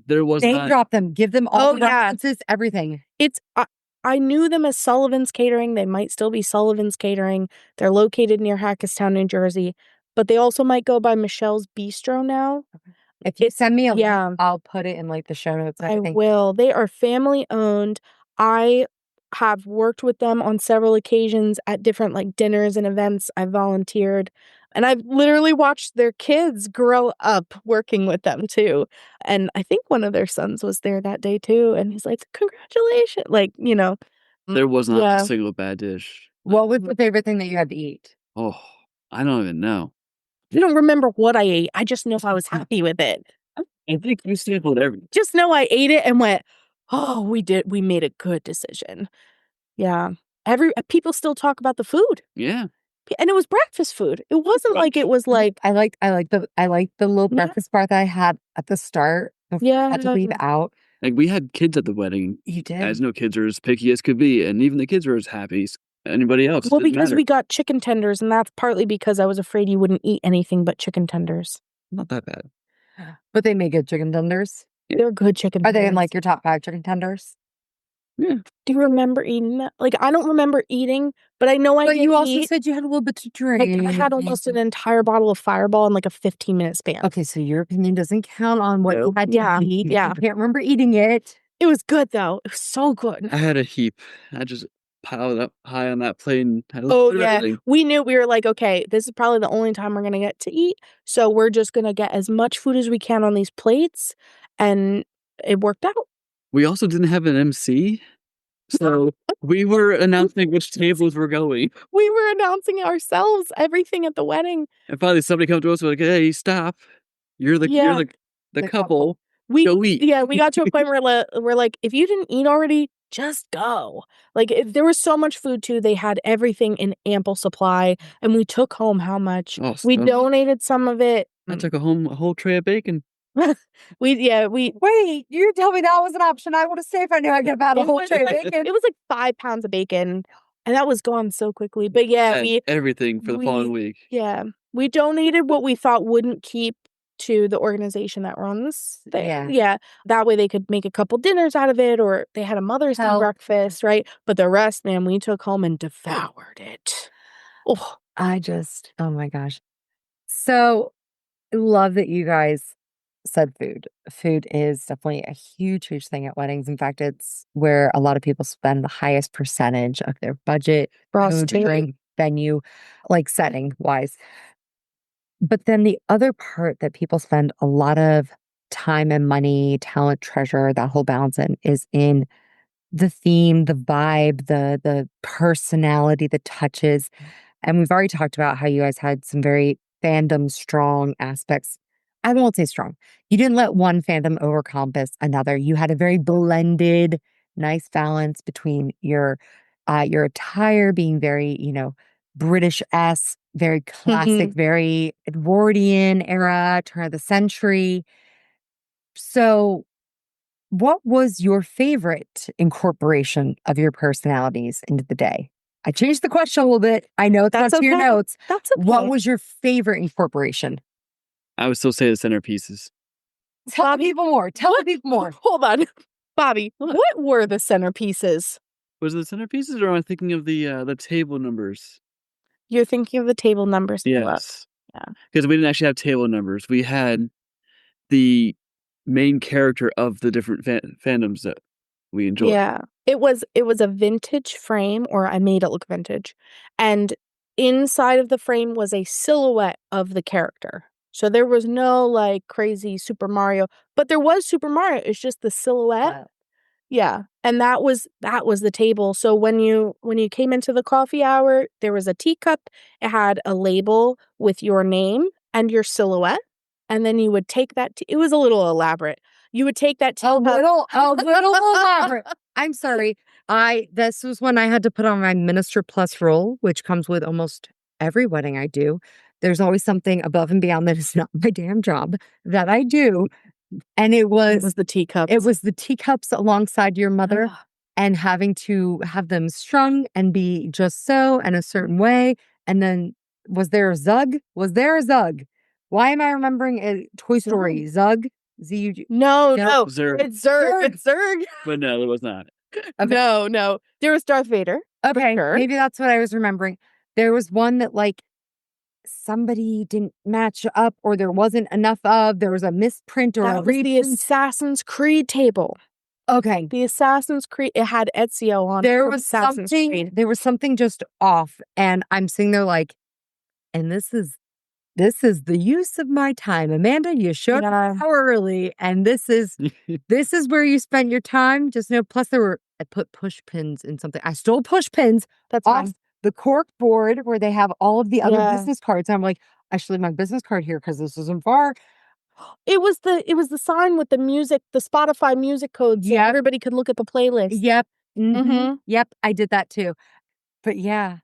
There was Name drop them. Give them all the references, everything. It's... I knew them as Sullivan's Catering. They might still be Sullivan's Catering. They're located near Hackettstown, New Jersey. But they also might go by Michelle's Bistro now. If you send me a link, I'll put it in like the show notes. I will. They are family owned. I have worked with them on several occasions at different like dinners and events. I volunteered. And I've literally watched their kids grow up working with them too. And I think one of their sons was there that day too. And he's like, congratulations. Like, There was not a single bad dish. What was the favorite thing that you had to eat? Oh, I don't even know. I don't remember what I ate. I just know if I was happy with it. I think you sampled everything. Just know I ate it and went, oh, we made a good decision. Yeah. People still talk about the food. Yeah. And it was breakfast food. It wasn't like it was like I like the little breakfast bar that I had at the start. I had to leave out. Like we had kids at the wedding. You did. As no kids are as picky as could be, and even the kids were as happy as anybody else. Well, because we got chicken tenders, and that's partly because I was afraid you wouldn't eat anything but chicken tenders. Not that bad. But they make good chicken tenders. They're good chicken tenders. Are they in like your top 5 chicken tenders? Yeah. Do you remember eating that? Like, I don't remember eating, but I know I But you also said you had a little bit to drink. Like, I had almost an entire bottle of Fireball in like a 15-minute span. Okay, so your opinion doesn't count on what you had to eat. Yeah. You can't remember eating it. It was good, though. It was so good. I had a heap. I just piled up high on that plate and had a Oh, little bit of everything. We were like, okay, this is probably the only time we're going to get to eat. So we're just going to get as much food as we can on these plates. And it worked out. We also didn't have an MC. So we were announcing which tables were going. We were announcing ourselves, everything at the wedding. And finally somebody come to us like, hey, stop. You're the couple. We go eat. Yeah, we got to a point where we're like, if you didn't eat already, just go. Like, there was so much food too. They had everything in ample supply, and we took home how much? Oh, We donated some of it. I took home a whole tray of bacon. Wait, you tell me that was an option. I would have stayed if I knew I could have had a whole tray of bacon. It was like 5 pounds of bacon, and that was gone so quickly. But yeah, everything for the following week. Yeah, we donated what we thought wouldn't keep to the organization that runs there. Yeah, that way they could make a couple dinners out of it, or they had a Mother's Day breakfast, right? But the rest, man, we took home and devoured it. Oh, oh my gosh. So I love that you guys said food. Food is definitely a huge, huge thing at weddings. In fact, it's where a lot of people spend the highest percentage of their budget, food, drink, venue, like setting wise. But then the other part that people spend a lot of time and money, talent, treasure, that whole balance in is in the theme, the vibe, the personality, the touches. And we've already talked about how you guys had some very fandom strong aspects. I won't say strong. You didn't let one fandom overcompass another. You had a very blended, nice balance between your attire being very, British-esque, very classic, very Edwardian era, turn of the century. So what was your favorite incorporation of your personalities into the day? I changed the question a little bit. I know it's not to your notes. That's okay. What was your favorite incorporation? I would still say the centerpieces. Tell the people more. Tell the people more. Hold on. Bobby, what were the centerpieces? Was it the centerpieces, or am I thinking of the table numbers? You're thinking of the table numbers. Yes. Yeah. Because we didn't actually have table numbers. We had the main character of the different fandoms that we enjoy. Yeah. It was a vintage frame, or I made it look vintage. And inside of the frame was a silhouette of the character. So there was no like crazy Super Mario, but there was Super Mario. It's just the silhouette. Wow. Yeah. And that was the table. So when you came into the coffee hour, there was a teacup. It had a label with your name and your silhouette. And then you would take that. It was a little elaborate. You would take that teacup. A little elaborate. I'm sorry. This was when I had to put on my Minister Plus role, which comes with almost every wedding I do. There's always something above and beyond that is not my damn job that I do. And it was the teacups. It was the teacups alongside your mother and having to have them strung and be just so and a certain way. And then was there a Zug? Why am I remembering a Toy Story? Zug? Z-U-G? No. Zurg. It's Zurg. It's Zurg. But no, it was not. Okay. No. There was Darth Vader. Okay, sure. Maybe that's what I was remembering. There was one that like somebody didn't match up, or there wasn't enough of. There was a misprint or that a was the reprint. Assassin's Creed table. Okay, the Assassin's Creed. It had Ezio on. There was something just off, and I'm sitting there like, and this is the use of my time, Amanda. You showed up an hour early, and this is where you spent your time. Just know. Plus, I put push pins in something. I stole push pins. That's off fine. The cork board where they have all of the other business cards. I'm like, I should leave my business card here because this isn't far. It was the sign with the music, the Spotify music codes. Yeah, so everybody could look at the playlist. Yep. Mm-hmm. Yep. I did that too. But yeah,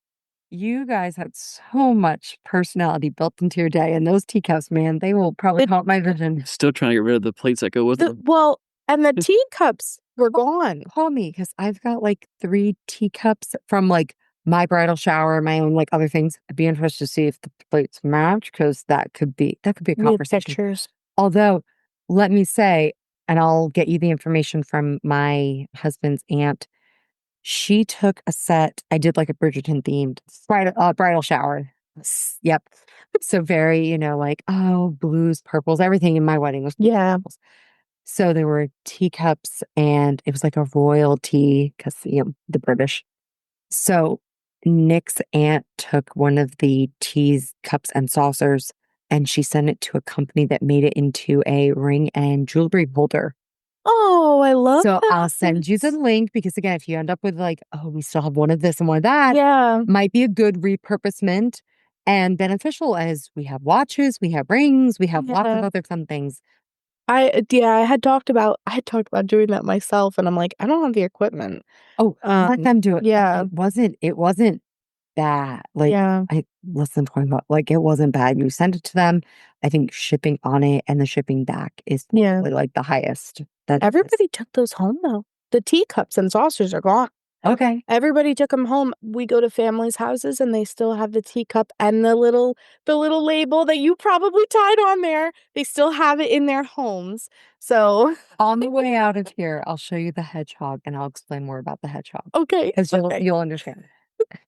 you guys had so much personality built into your day, and those teacups, man, they will probably haunt my vision. Still trying to get rid of the plates that go with them. Well, and the teacups were gone. Call me because I've got like 3 teacups from like my bridal shower, my own like other things. I'd be interested to see if the plates match because that could be a conversation. Pictures. Although, let me say, and I'll get you the information from my husband's aunt. She took a set. I did like a Bridgerton themed bridal shower. Yep. So very, like, blues, purples, everything in my wedding was purples. So there were teacups, and it was like a royal tea because, the British. So Nick's aunt took one of the teas, cups, and saucers, and she sent it to a company that made it into a ring and jewelry holder. Oh, I love So that. I'll send you the link because again, if you end up with like, oh, we still have one of this and one of that, Yeah. might be a good repurposement and beneficial as we have watches, we have rings, we have lots of other fun things. I had talked about doing that myself, and I'm like, I don't have the equipment. Oh, let them do it. Yeah. It wasn't bad. Like Yeah. I listened to about like it wasn't bad. You send it to them. I think shipping on it and the shipping back is probably like the highest. Everybody took those home though. The teacups and saucers are gone. Okay. Everybody took them home. We go to families' houses and they still have the teacup and the little label that you probably tied on there. They still have it in their homes. So on the way out of here, I'll show you the hedgehog and I'll explain more about the hedgehog. Okay. Because you'll understand.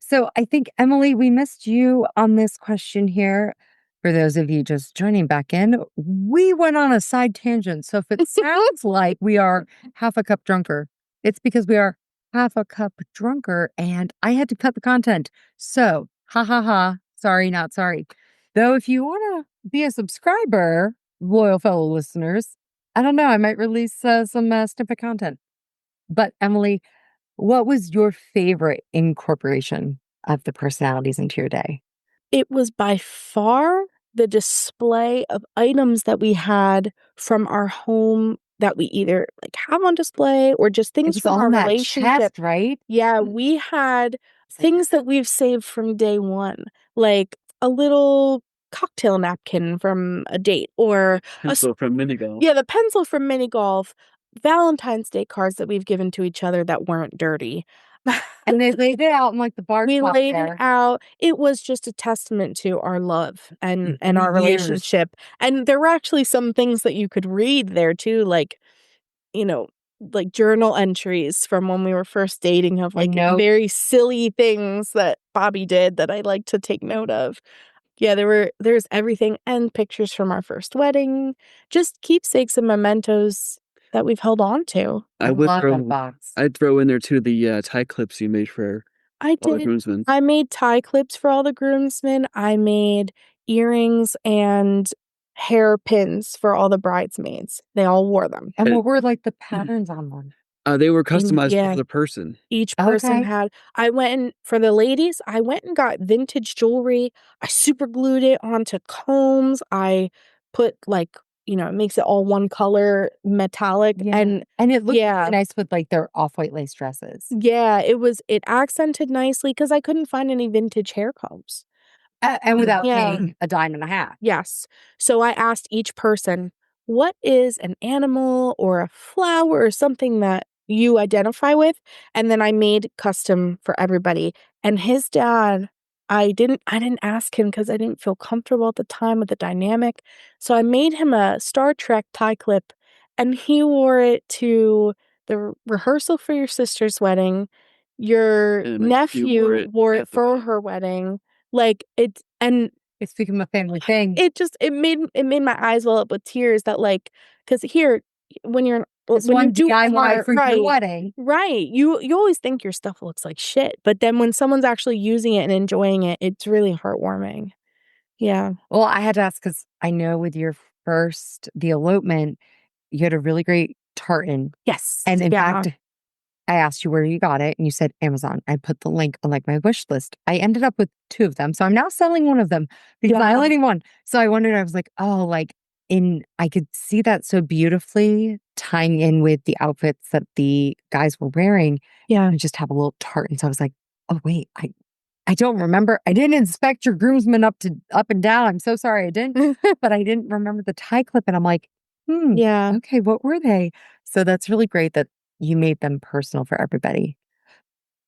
So I think, Emily, we missed you on this question here. For those of you just joining back in, we went on a side tangent. So if it sounds like we are half a cup drunker, it's because we are half a cup drunker and I had to cut the content. So, ha ha ha. Sorry, not sorry. Though if you want to be a subscriber, loyal fellow listeners, I don't know, I might release some snippet content. But Emily, what was your favorite incorporation of the personalities into your day? It was by far the display of items that we had from our home that we either like have on display or just things from our relationship. Chest, right? Yeah, we had things that we've saved from day one, like a little cocktail napkin from a date or pencil from mini golf. Yeah, the pencil from mini golf, Valentine's Day cards that we've given to each other that weren't dirty. And they laid it out in like the bar. We laid it out. It was just a testament to our love and our relationship. And there were actually some things that you could read there too, like, you know, like journal entries from when we were first dating of like very silly things that Bobby did that I like to take note of. Yeah, there's everything and pictures from our first wedding, just keepsakes and mementos that we've held on to. I'd throw in there too the tie clips you made for all the groomsmen. I made tie clips for all the groomsmen. I made earrings and hairpins for all the bridesmaids. They all wore them. And what were like the patterns on them? They were customized for the person. Each person had. I went and for the ladies, I went and got vintage jewelry. I super glued it onto combs. I put like, it makes it all one color metallic and it looked nice with like their off-white lace dresses. Yeah, it accented nicely because I couldn't find any vintage hair combs. And without paying a dime and a half. Yes. So I asked each person, what is an animal or a flower or something that you identify with? And then I made custom for everybody. And his dad, I didn't ask him because I didn't feel comfortable at the time with the dynamic. So I made him a Star Trek tie clip and he wore it to the rehearsal for your sister's wedding. Your nephew wore it for her wedding. Like it's become a family thing. It made my eyes well up with tears that like because here when you're when you do DIY for your wedding, right? You always think your stuff looks like shit, but then when someone's actually using it and enjoying it, it's really heartwarming. Yeah. Well, I had to ask because I know with your the elopement, you had a really great tartan. Yes, and in fact, I asked you where you got it and you said Amazon. I put the link on like my wish list. I ended up with 2 of them. So I'm now selling one of them because I only need one. So I wondered, I was like, oh, like I could see that so beautifully tying in with the outfits that the guys were wearing. Yeah. And just have a little tartan. So I was like, oh wait, I don't remember. I didn't inspect your groomsmen up and down. I'm so sorry I didn't, but I didn't remember the tie clip. And I'm like, yeah. Okay, what were they? So that's really great that you made them personal for everybody.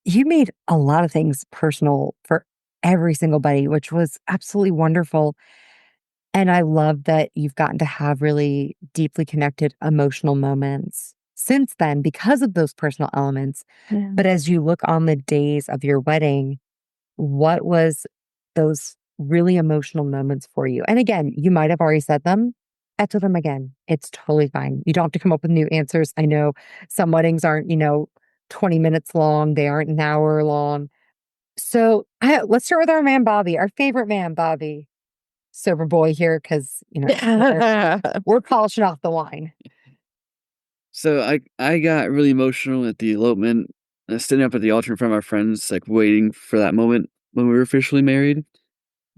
You made a lot of things personal for every single buddy, which was absolutely wonderful. And I love that you've gotten to have really deeply connected emotional moments since then because of those personal elements. Yeah. But as you look on the days of your wedding, what was those really emotional moments for you? And again, you might have already said them. Echo them again. It's totally fine. You don't have to come up with new answers. I know some weddings aren't, 20 minutes long. They aren't an hour long. So let's start with our man, Bobby, our favorite man, Bobby. Sober boy here because, we're polishing off the wine. So I got really emotional at the elopement, standing up at the altar in front of our friends, like waiting for that moment when we were officially married.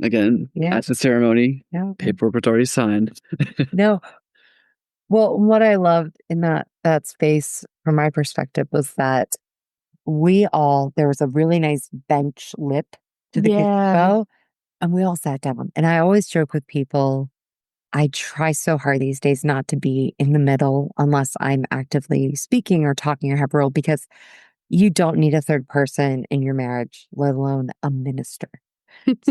Again, that's the ceremony. Yeah. Paperwork was already signed. No. Well, what I loved in that space from my perspective was that there was a really nice bench lip to the gazebo, and we all sat down. And I always joke with people, I try so hard these days not to be in the middle unless I'm actively speaking or talking or have a role, because you don't need a third person in your marriage, let alone a minister.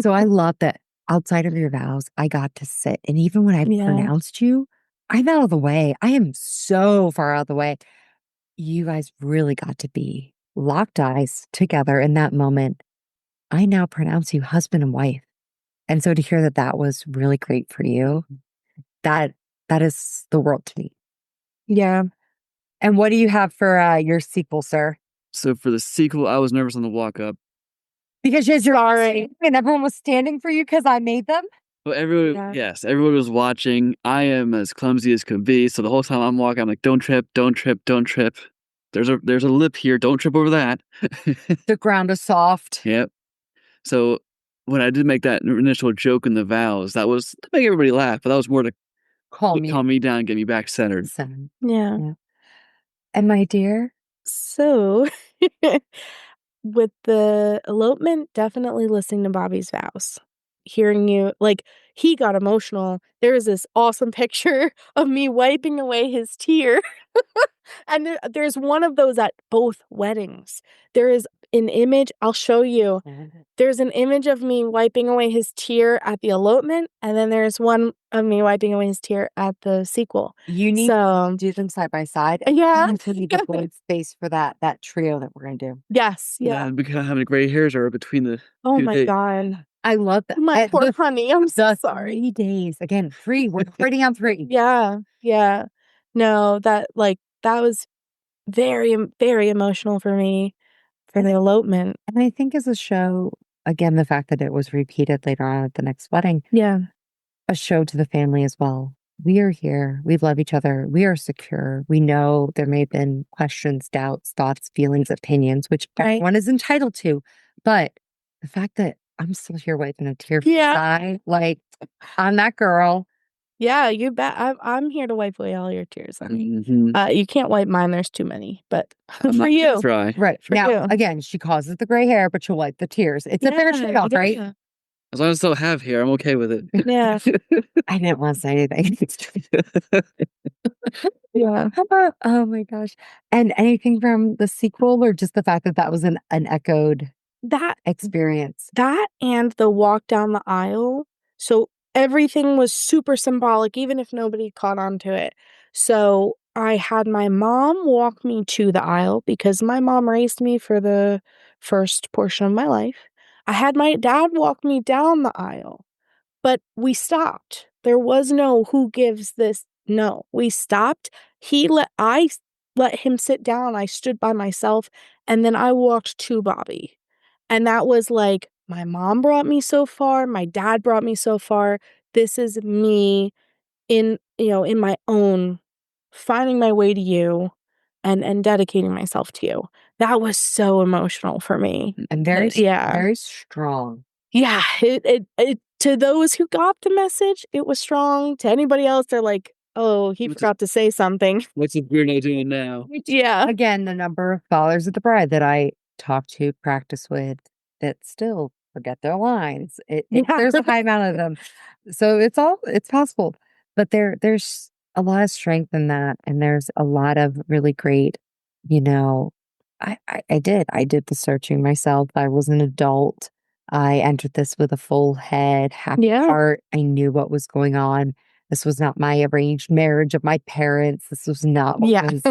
So I love that outside of your vows, I got to sit. And even when I pronounced you, I'm out of the way. I am so far out of the way. You guys really got to be locked eyes together in that moment. I now pronounce you husband and wife. And so to hear that that was really great for you, that is the world to me. Yeah. And what do you have for your sequel, sir? So for the sequel, I was nervous on the walk up. Because you're sorry. And everyone was standing for you because I made them? Well, everyone was watching. I am as clumsy as could be. So the whole time I'm walking, I'm like, don't trip, don't trip, don't trip. There's a lip here. Don't trip over that. The ground is soft. Yep. So when I did make that initial joke in the vows, that was to make everybody laugh, but that was more to calm me down, get me back centered. Yeah. And my dear? So with the elopement, definitely listening to Bobby's vows. Hearing you, like, he got emotional. There is this awesome picture of me wiping away his tear. And there's one of those at both weddings. There is an image, I'll show you. There's an image of me wiping away his tear at the elopement, and then there's one of me wiping away his tear at the sequel. You need to do them side by side. Yeah. To need the void space for that trio that we're going to do. Yes. Yeah. Because how many gray hairs are between the Oh two my days. God. I love that. My poor honey. I'm so sorry. 3 days. Again, 3. We're writing on 3. Yeah. Yeah. No, that was very, very emotional for me for the elopement. And I think as a show, again, the fact that it was repeated later on at the next wedding. Yeah. A show to the family as well. We are here. We love each other. We are secure. We know there may have been questions, doubts, thoughts, feelings, opinions, which everyone is entitled to. But the fact that I'm still here wiping a tear from the eye, like, I'm that girl. Yeah, you bet. I'm here to wipe away all your tears, honey. Mm-hmm. You can't wipe mine. There's too many, but for you. Try. Right. For now, you. again, she causes the gray hair, but she'll wipe the tears. It's a fair trade-off, right? As long as I still have hair, I'm okay with it. Yeah. I didn't want to say anything. Yeah. How about, oh my gosh. And anything from the sequel, or just the fact that that was an echoed experience? That and the walk down the aisle. So everything was super symbolic, even if nobody caught on to it. So I had my mom walk me to the aisle because my mom raised me for the first portion of my life. I had my dad walk me down the aisle, but we stopped. There was no who gives this. No, we stopped. I let him sit down. I stood by myself, and then I walked to Bobby. And that was like, my mom brought me so far. My dad brought me so far. This is me in my own, finding my way to you and dedicating myself to you. That was so emotional for me. And very strong. Yeah. It to those who got the message, it was strong. To anybody else, they're like, oh, he forgot to say something. What's the weirdo doing now? Yeah. Again, the number of fathers of the bride that I talk to, practice with, that still forget their lines. There's a high amount of them. So it's possible. But there's a lot of strength in that. And there's a lot of really great, I did the searching myself. I was an adult. I entered this with a full head, happy heart. I knew what was going on. This was not my arranged marriage of my parents. This was not what was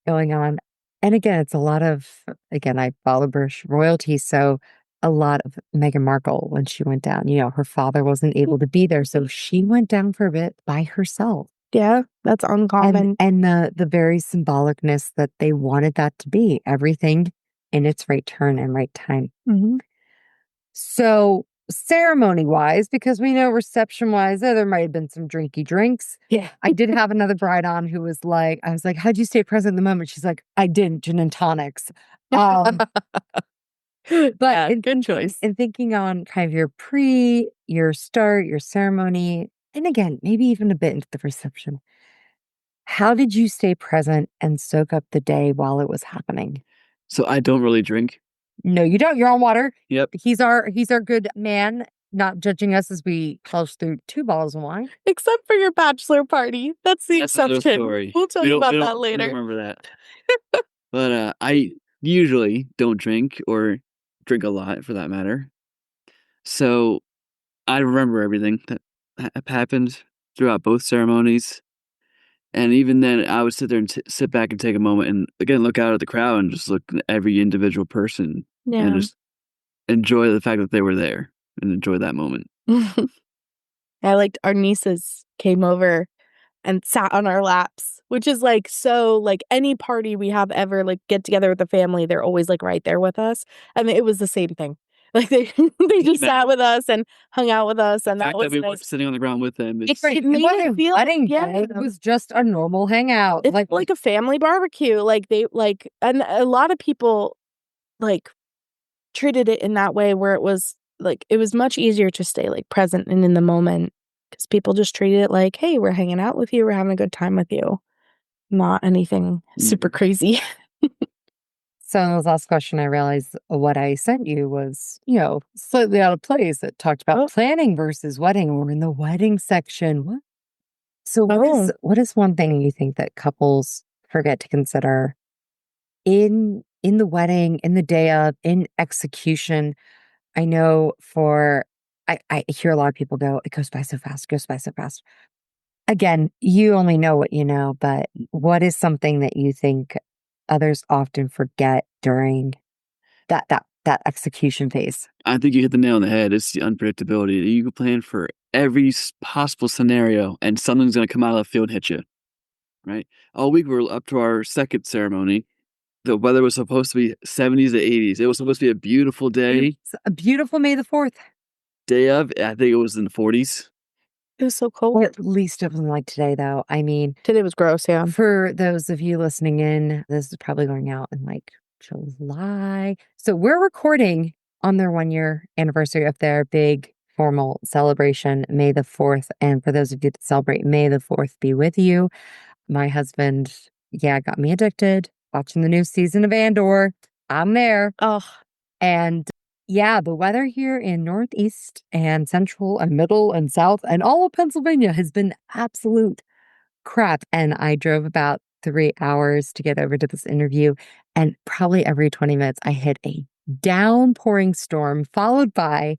going on. And again, it's a lot of, I follow British royalty. So a lot of Meghan Markle when she went down, her father wasn't able to be there. So she went down for a bit by herself. Yeah, that's uncommon. And the very symbolicness that they wanted that to be, everything in its right turn and right time. Mm-hmm. So ceremony wise, because we know reception wise, there might have been some drinky drinks. Yeah. I did have another bride on who was like, I was like, how'd you stay present in the moment? She's like, I didn't, gin and tonics. But yeah, good choice. In thinking on kind of your start, your ceremony, and again, maybe even a bit into the reception, how did you stay present and soak up the day while it was happening? So I don't really drink. No, you don't. You're on water. Yep. He's our good man, not judging us as we polish through 2 bottles of wine. Except for your bachelor party. That's the exception. Story. We'll tell you about that later. I remember that. But I usually don't drink or drink a lot for that matter. So I remember everything that happened throughout both ceremonies. And even then, I would sit there and sit back and take a moment and, again, look out at the crowd and just look at every individual person and just enjoy the fact that they were there and enjoy that moment. I liked our nieces came over and sat on our laps, which is like so like any party we have ever like get together with the family, they're always like right there with us. And it was the same thing. Like they just sat with us and hung out with us, and that was we nice. were sitting on the ground with them. It made it feel it was just a normal hangout. It's like a family barbecue. Like they like, and a lot of people like treated it in that way where it was like it was much easier to stay like present and in the moment because people just treated it like, hey, we're hanging out with you, we're having a good time with you, not anything super crazy. So in the last question, I realized what I sent you was, slightly out of place. It talked about planning versus wedding. We're in the wedding section. What? So what is one thing you think that couples forget to consider in the wedding, in the day of, in execution? I know I hear a lot of people go, it goes by so fast, goes by so fast. Again, you only know what you know, but what is something that you think others often forget during that execution phase? I think you hit the nail on the head. It's the unpredictability. You can plan for every possible scenario, and something's going to come out of the field and hit you. Right? All week we were up to our second ceremony. The weather was supposed to be 70s to 80s. It was supposed to be a beautiful day. It's a beautiful May the 4th. Day of, I think it was in the 40s. It was so cold. At least it wasn't like today, though. I mean, today was gross, yeah. For those of you listening in, this is probably going out in like July. So we're recording on their 1-year anniversary of their big formal celebration, May the 4th. And for those of you that celebrate, May the 4th be with you. My husband, got me addicted watching the new season of Andor. I'm there. And the weather here in Northeast and Central and Middle and South and all of Pennsylvania has been absolute crap. And I drove about 3 hours to get over to this interview. And probably every 20 minutes, I hit a downpouring storm followed by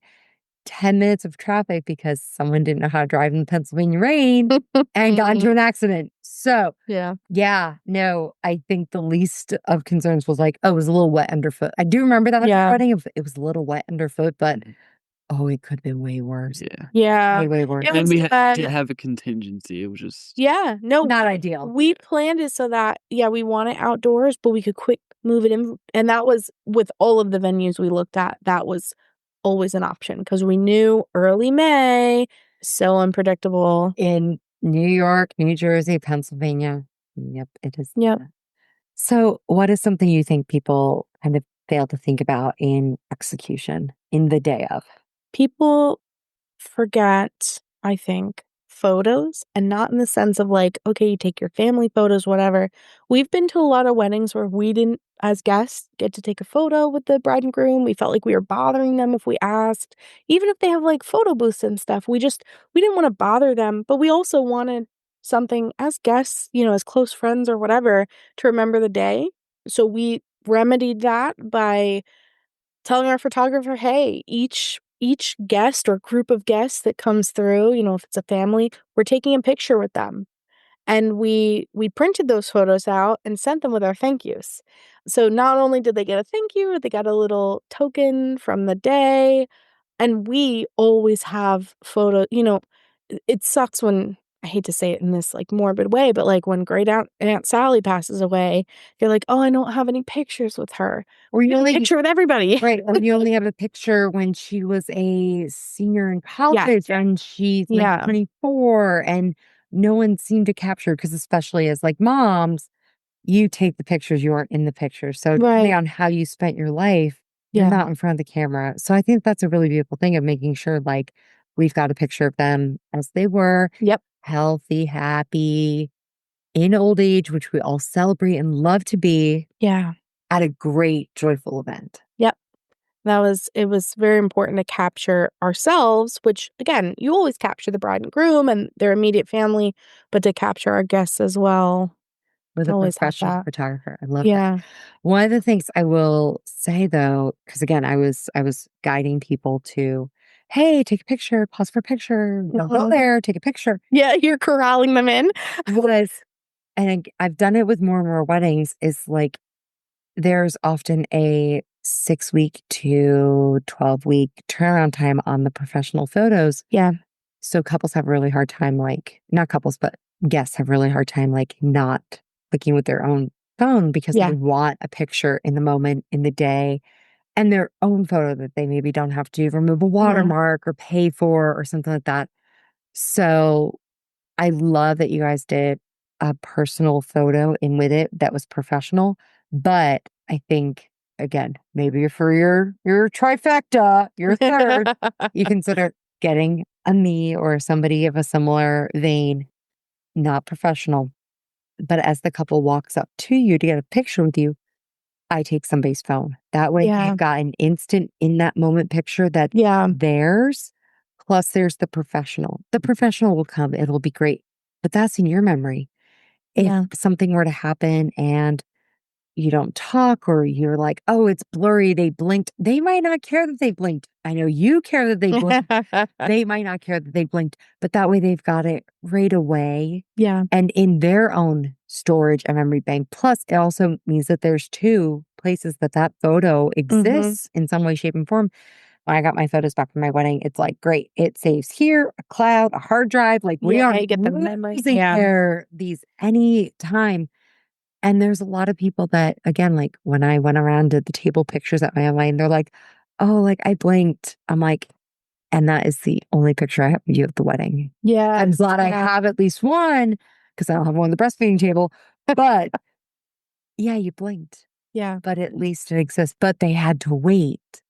10 minutes of traffic because someone didn't know how to drive in the Pennsylvania rain and got into an accident. So, I think the least of concerns was like, it was a little wet underfoot. I do remember that wedding. It was a little wet underfoot, but it could have been way worse. Yeah. Way worse. And we had to have a contingency. It was just... not ideal. We planned it so that, we want it outdoors, but we could quick move it in. And that was, with all of the venues we looked at, that was always an option because we knew early May, so unpredictable. In New York, New Jersey, Pennsylvania. Yep, it is. Yep. So what is something you think people kind of fail to think about in execution in the day of? People forget, I think, photos, and not in the sense of like, okay, you take your family photos, whatever. We've been to a lot of weddings where we didn't, as guests, get to take a photo with the bride and groom. We felt like we were bothering them if we asked, even if they have like photo booths and stuff. We didn't want to bother them, but we also wanted something as guests, as close friends or whatever, to remember the day. So we remedied that by telling our photographer, hey, each guest or group of guests that comes through, if it's a family, we're taking a picture with them. And we printed those photos out and sent them with our thank yous. So not only did they get a thank you, they got a little token from the day. And we always have photos. It sucks when I hate to say it in this like morbid way, but like when great Aunt Sally passes away, you're like, oh, I don't have any pictures with her. Or you only picture with everybody. Right. Or you only have a picture when she was a senior in college and she's like 24 and no one seemed to capture, because especially as like moms, you take the pictures, you aren't in the picture. So depending on how you spent your life, you're not in front of the camera. So I think that's a really beautiful thing of making sure like we've got a picture of them as they were. Yep. Healthy, happy, in old age, which we all celebrate and love to be. Yeah. At a great, joyful event. Yep. It was very important to capture ourselves, which again, you always capture the bride and groom and their immediate family, but to capture our guests as well. With a professional photographer. I love that. One of the things I will say though, because again, I was guiding people to, hey, take a picture, pause for a picture, don't go there, take a picture. Yeah, you're corralling them in. And I've done it with more and more weddings, is like there's often a 6-week to 12-week turnaround time on the professional photos. Yeah. So couples have a really hard time, like, not couples, but guests have a really hard time, like, not clicking with their own phone because they want a picture in the moment, in the day, and their own photo that they maybe don't have to remove a watermark or pay for or something like that. So I love that you guys did a personal photo in with it that was professional. But I think, again, maybe for your trifecta, your third, you consider getting a me or somebody of a similar vein, not professional. But as the couple walks up to you to get a picture with you, I take somebody's phone. That way they've got an instant in that moment picture that theirs, plus there's the professional. The professional will come, it'll be great. But that's in your memory. If something were to happen and you don't talk, or you're like, oh, it's blurry, they blinked, they might not care that they blinked. I know you care that they blinked. They might not care that they blinked, but that way they've got it right away. Yeah. And in their own storage and memory bank. Plus, it also means that there's 2 places that photo exists in some way, shape, and form. When I got my photos back from my wedding, it's like, great. It saves here, a cloud, a hard drive. Like we are get the memory. There these any time. And there's a lot of people that, again, like when I went around did the table pictures at my online, they're like, oh, like I blinked. I'm like, and that is the only picture I have of you at the wedding. Yeah. I'm glad I have at least one, because I don't have one on the breastfeeding table. But yeah, you blinked. Yeah. But at least it exists. But they had to wait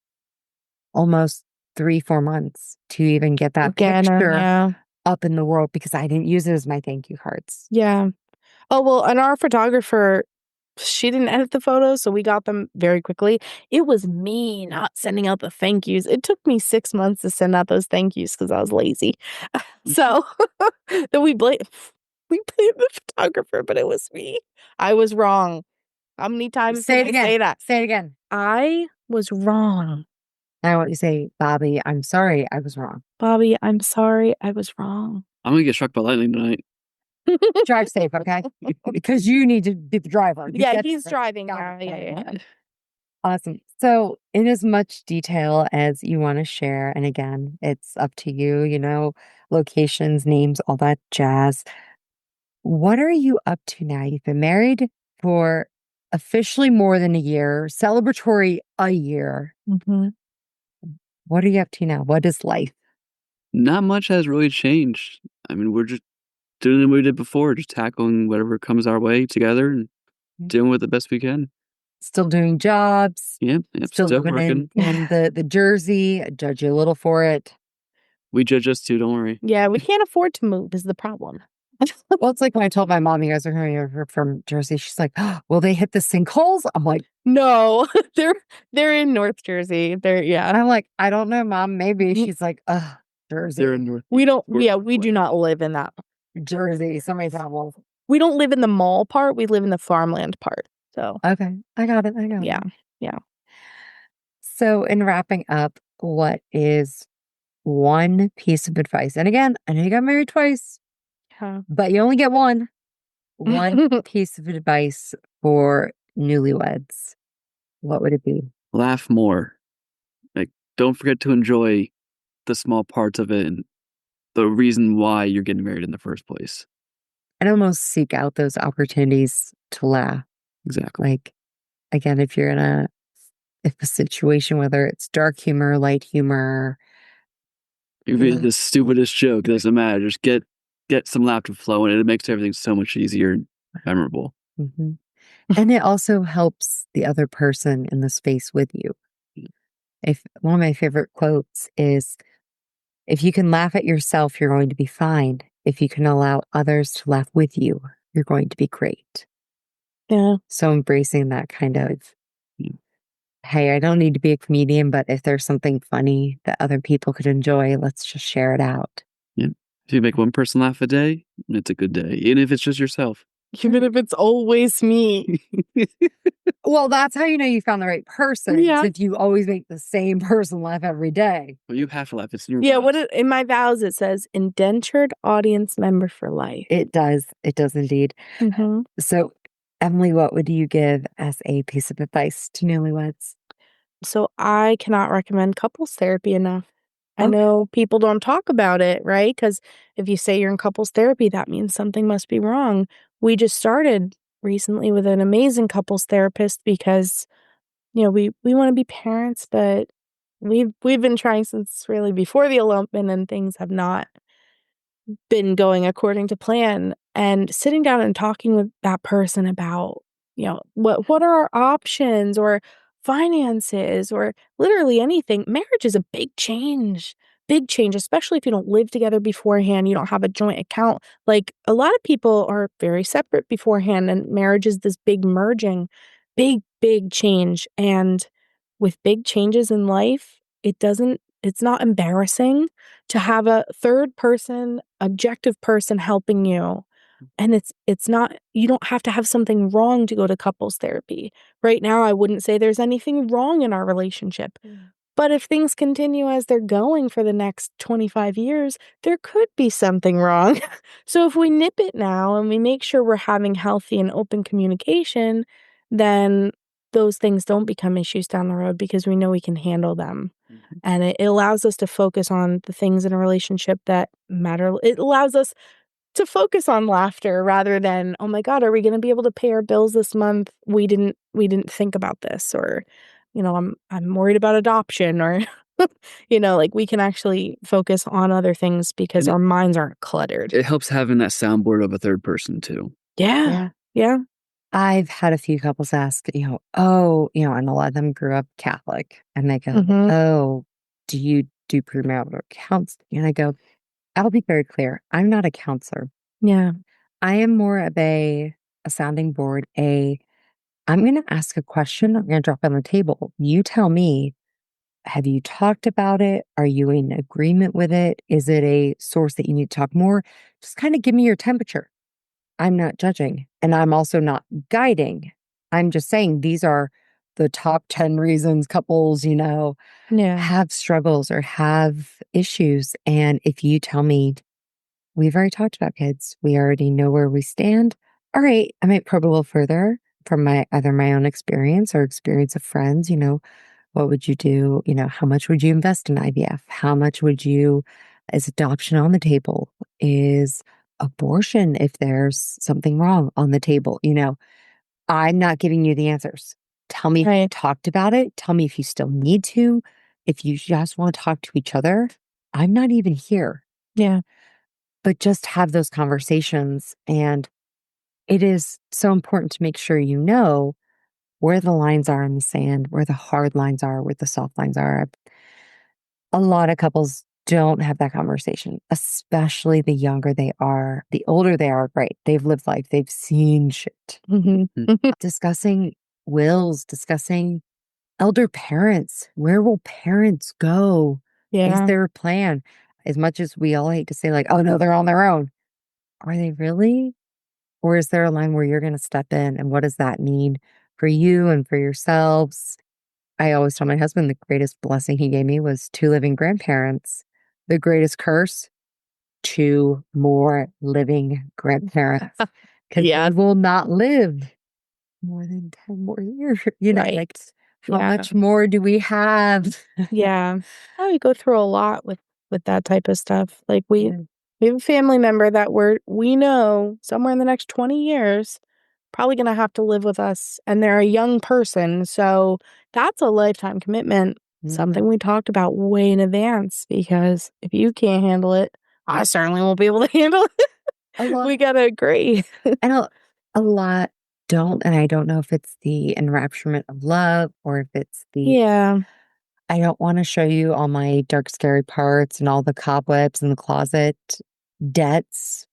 almost 3-4 months to even get that picture up in the world, because I didn't use it as my thank you cards. Yeah. Oh, well, and our photographer, she didn't edit the photos, so we got them very quickly. It was me not sending out the thank yous. It took me 6 months to send out those thank yous because I was lazy. So then we blamed the photographer, but it was me. I was wrong. How many times Say did it again. I say that? Say it again. I was wrong. I want you to say, Bobby, I'm sorry, I was wrong. Bobby, I'm sorry, I was wrong. I'm gonna get struck by lightning tonight. Drive safe, okay? Because you need to be the driver. He's driving. Yeah. Awesome. So, in as much detail as you want to share, and again, it's up to you, locations, names, all that jazz. What are you up to now? You've been married for officially more than a year, celebratory a year. What are you up to now? What is life? Not much has really changed. I mean, we're just doing what we did before, just tackling whatever comes our way together and doing it the best we can. Still doing jobs. Yeah, still living working. in the Jersey. I judge you a little for it. We judge us too, don't worry. Yeah, we can't afford to move is the problem. Well, it's like when I told my mom you guys are coming over from Jersey, she's like, oh, will they hit the sinkholes? I'm like, no, they're in North Jersey. I'm like, I don't know, Mom, maybe. She's like, Jersey. They're in North. We don't, we do not live in that. Jersey. Somebody's not well. We don't live in the mall part. We live in the farmland part. So. Okay. I got it. Yeah. So in wrapping up, what is one piece of advice? And again, I know you got married twice, but you only get one. One piece of advice for newlyweds. What would it be? Laugh more. Like, don't forget to enjoy the small parts of it and the reason why you're getting married in the first place. And almost seek out those opportunities to laugh. Exactly. Like, again, if you're in a situation, whether it's dark humor, light humor. If it's the stupidest joke, it doesn't matter. Just get some laughter flowing, and it makes everything so much easier and memorable. Mm-hmm. And it also helps the other person in the space with you. If one of my favorite quotes is, if you can laugh at yourself, you're going to be fine. If you can allow others to laugh with you, you're going to be great. Yeah. So embracing that kind of, hey, I don't need to be a comedian, but if there's something funny that other people could enjoy, let's just share it out. Yeah. If you make one person laugh a day, it's a good day. Even if it's just yourself. Even if it's always me. Well, that's how you know you found the right person. Yeah. If you always make the same person laugh every day. Well, you have to laugh. It's in your Yeah, in my vows it says indentured audience member for life. It does. It does indeed. Mm-hmm. So, Emily, what would you give as a piece of advice to newlyweds? So I cannot recommend couples therapy enough. I know people don't talk about it, right? Because if you say you're in couples therapy, that means something must be wrong. We just started recently with an amazing couples therapist because, we want to be parents, but we've been trying since really before the elopement, and things have not been going according to plan. And sitting down and talking with that person about, what are our options, or finances, or literally anything. Marriage is a big change, especially if you don't live together beforehand, you don't have a joint account. Like, a lot of people are very separate beforehand, and marriage is this big merging, big change. And with big changes in life, it's not embarrassing to have a third person, objective person helping you. And it's not, you don't have to have something wrong to go to couples therapy. Right now, I wouldn't say there's anything wrong in our relationship. But if things continue as they're going for the next 25 years, there could be something wrong. So if we nip it now and we make sure we're having healthy and open communication, then those things don't become issues down the road because we know we can handle them. Mm-hmm. And it allows us to focus on the things in a relationship that matter. It allows us to focus on laughter rather than, oh my God, are we going to be able to pay our bills this month? We didn't think about this, or, I'm worried about adoption, or, like, we can actually focus on other things because our minds aren't cluttered. It helps having that soundboard of a third person too. Yeah. I've had a few couples ask, and a lot of them grew up Catholic, and they go, Mhm. oh, do you do premarital counseling? And I go, I'll be very clear. I'm not a counselor. Yeah. I am more of a sounding board. I'm going to ask a question. I'm going to drop it on the table. You tell me, have you talked about it? Are you in agreement with it? Is it a source that you need to talk more? Just kind of give me your temperature. I'm not judging, and I'm also not guiding. I'm just saying these are the top 10 reasons couples, have struggles or have issues. And if you tell me, we've already talked about kids, we already know where we stand. All right, I might probe a little further from either my own experience or experience of friends. What would you do? How much would you invest in IVF? How much is adoption on the table? Is abortion, if there's something wrong, on the table? I'm not giving you the answers. Tell me if you talked about it. Tell me if you still need to. If you just want to talk to each other, I'm not even here. Yeah. But just have those conversations. And it is so important to make sure you know where the lines are in the sand, where the hard lines are, where the soft lines are. A lot of couples don't have that conversation, especially the younger they are. The older they are, great. They've lived life. They've seen shit. Discussing wills, discussing elder parents. Where will parents go? Is there a plan? As much as we all hate to say, like, oh no, they're on their own. Are they really? Or is there a line where you're going to step in? And what does that mean for you and for yourselves? I always tell my husband the greatest blessing he gave me was 2 living grandparents. The greatest curse, 2 more living grandparents. Because they will not live more than 10 more years. Like, how much more do we have? Yeah. Oh, you go through a lot with with that type of stuff. Like we have a family member that we know somewhere in the next 20 years probably going to have to live with us, and they're a young person. So that's a lifetime commitment. Something we talked about way in advance, because if you can't handle it, I certainly won't be able to handle it. We got to agree. And a lot don't, and I don't know if it's the enrapturement of love or if it's the I don't want to show you all my dark, scary parts and all the cobwebs in the closet, debts,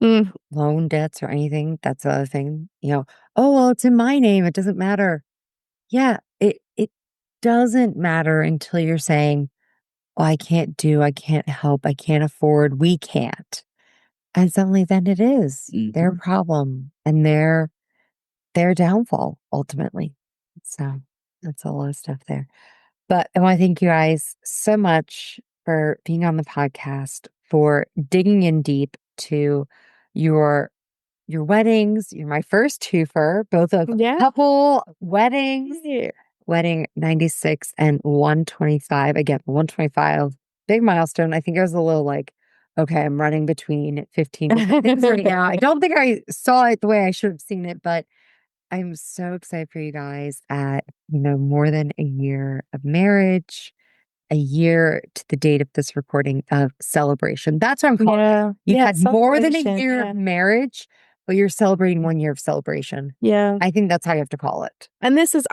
loan debts or anything. That's the other thing. Oh, well, it's in my name. It doesn't matter. Yeah, it doesn't matter until you're saying, oh, I can't help, I can't afford, we can't. And suddenly then it is their problem and their downfall ultimately. So that's a lot of stuff there. But I want to thank you guys so much for being on the podcast, for digging in deep to your weddings. You're my first twofer, both of couple weddings. Wedding 96 and 125. Again, 125, big milestone. I think I was a little like, okay, I'm running between 15 things right now. I don't think I saw it the way I should have seen it, but I'm so excited for you guys at, more than a year of marriage, a year to the date of this recording of celebration. That's what I'm calling it. You had more than a year of marriage, but you're celebrating 1 year of celebration. Yeah. I think that's how you have to call it. And this is,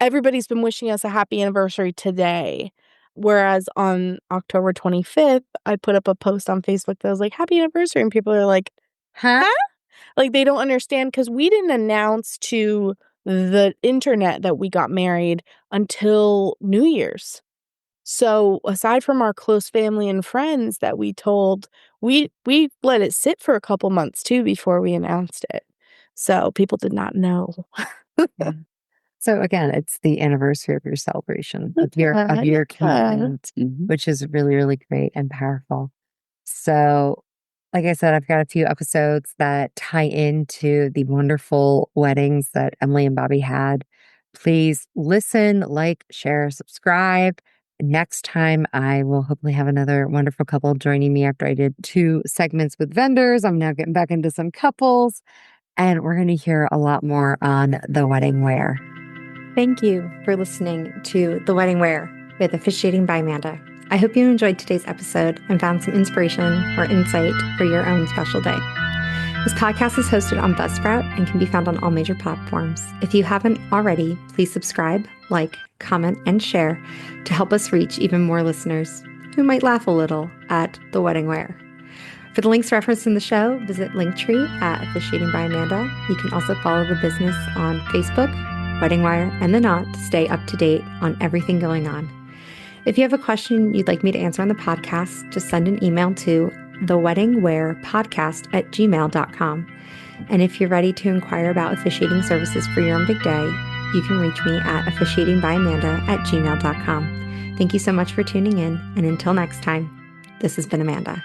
everybody's been wishing us a happy anniversary today. Whereas on October 25th, I put up a post on Facebook that was like, happy anniversary. And people are like, huh? Like, they don't understand, because we didn't announce to the internet that we got married until New Year's. So aside from our close family and friends that we told, we let it sit for a couple months too before we announced it. So people did not know. So again, it's the anniversary of your celebration, of your commitment, which is really, really great and powerful. So like I said, I've got a few episodes that tie into the wonderful weddings that Emily and Bobby had. Please listen, like, share, subscribe. Next time, I will hopefully have another wonderful couple joining me after I did 2 segments with vendors. I'm now getting back into some couples, and we're going to hear a lot more on the wedding wear. Thank you for listening to The Wedding Wear with Officiating by Amanda. I hope you enjoyed today's episode and found some inspiration or insight for your own special day. This podcast is hosted on Buzzsprout and can be found on all major platforms. If you haven't already, please subscribe, like, comment, and share to help us reach even more listeners who might laugh a little at The Wedding Wear. For the links referenced in the show, visit Linktree at Officiating by Amanda. You can also follow the business on Facebook, Wedding Wire, and The Knot to stay up to date on everything going on. If you have a question you'd like me to answer on the podcast, just send an email to theweddingwearpodcast@gmail.com. And if you're ready to inquire about officiating services for your own big day, you can reach me at officiatingbyamanda@gmail.com. Thank you so much for tuning in, and until next time, this has been Amanda.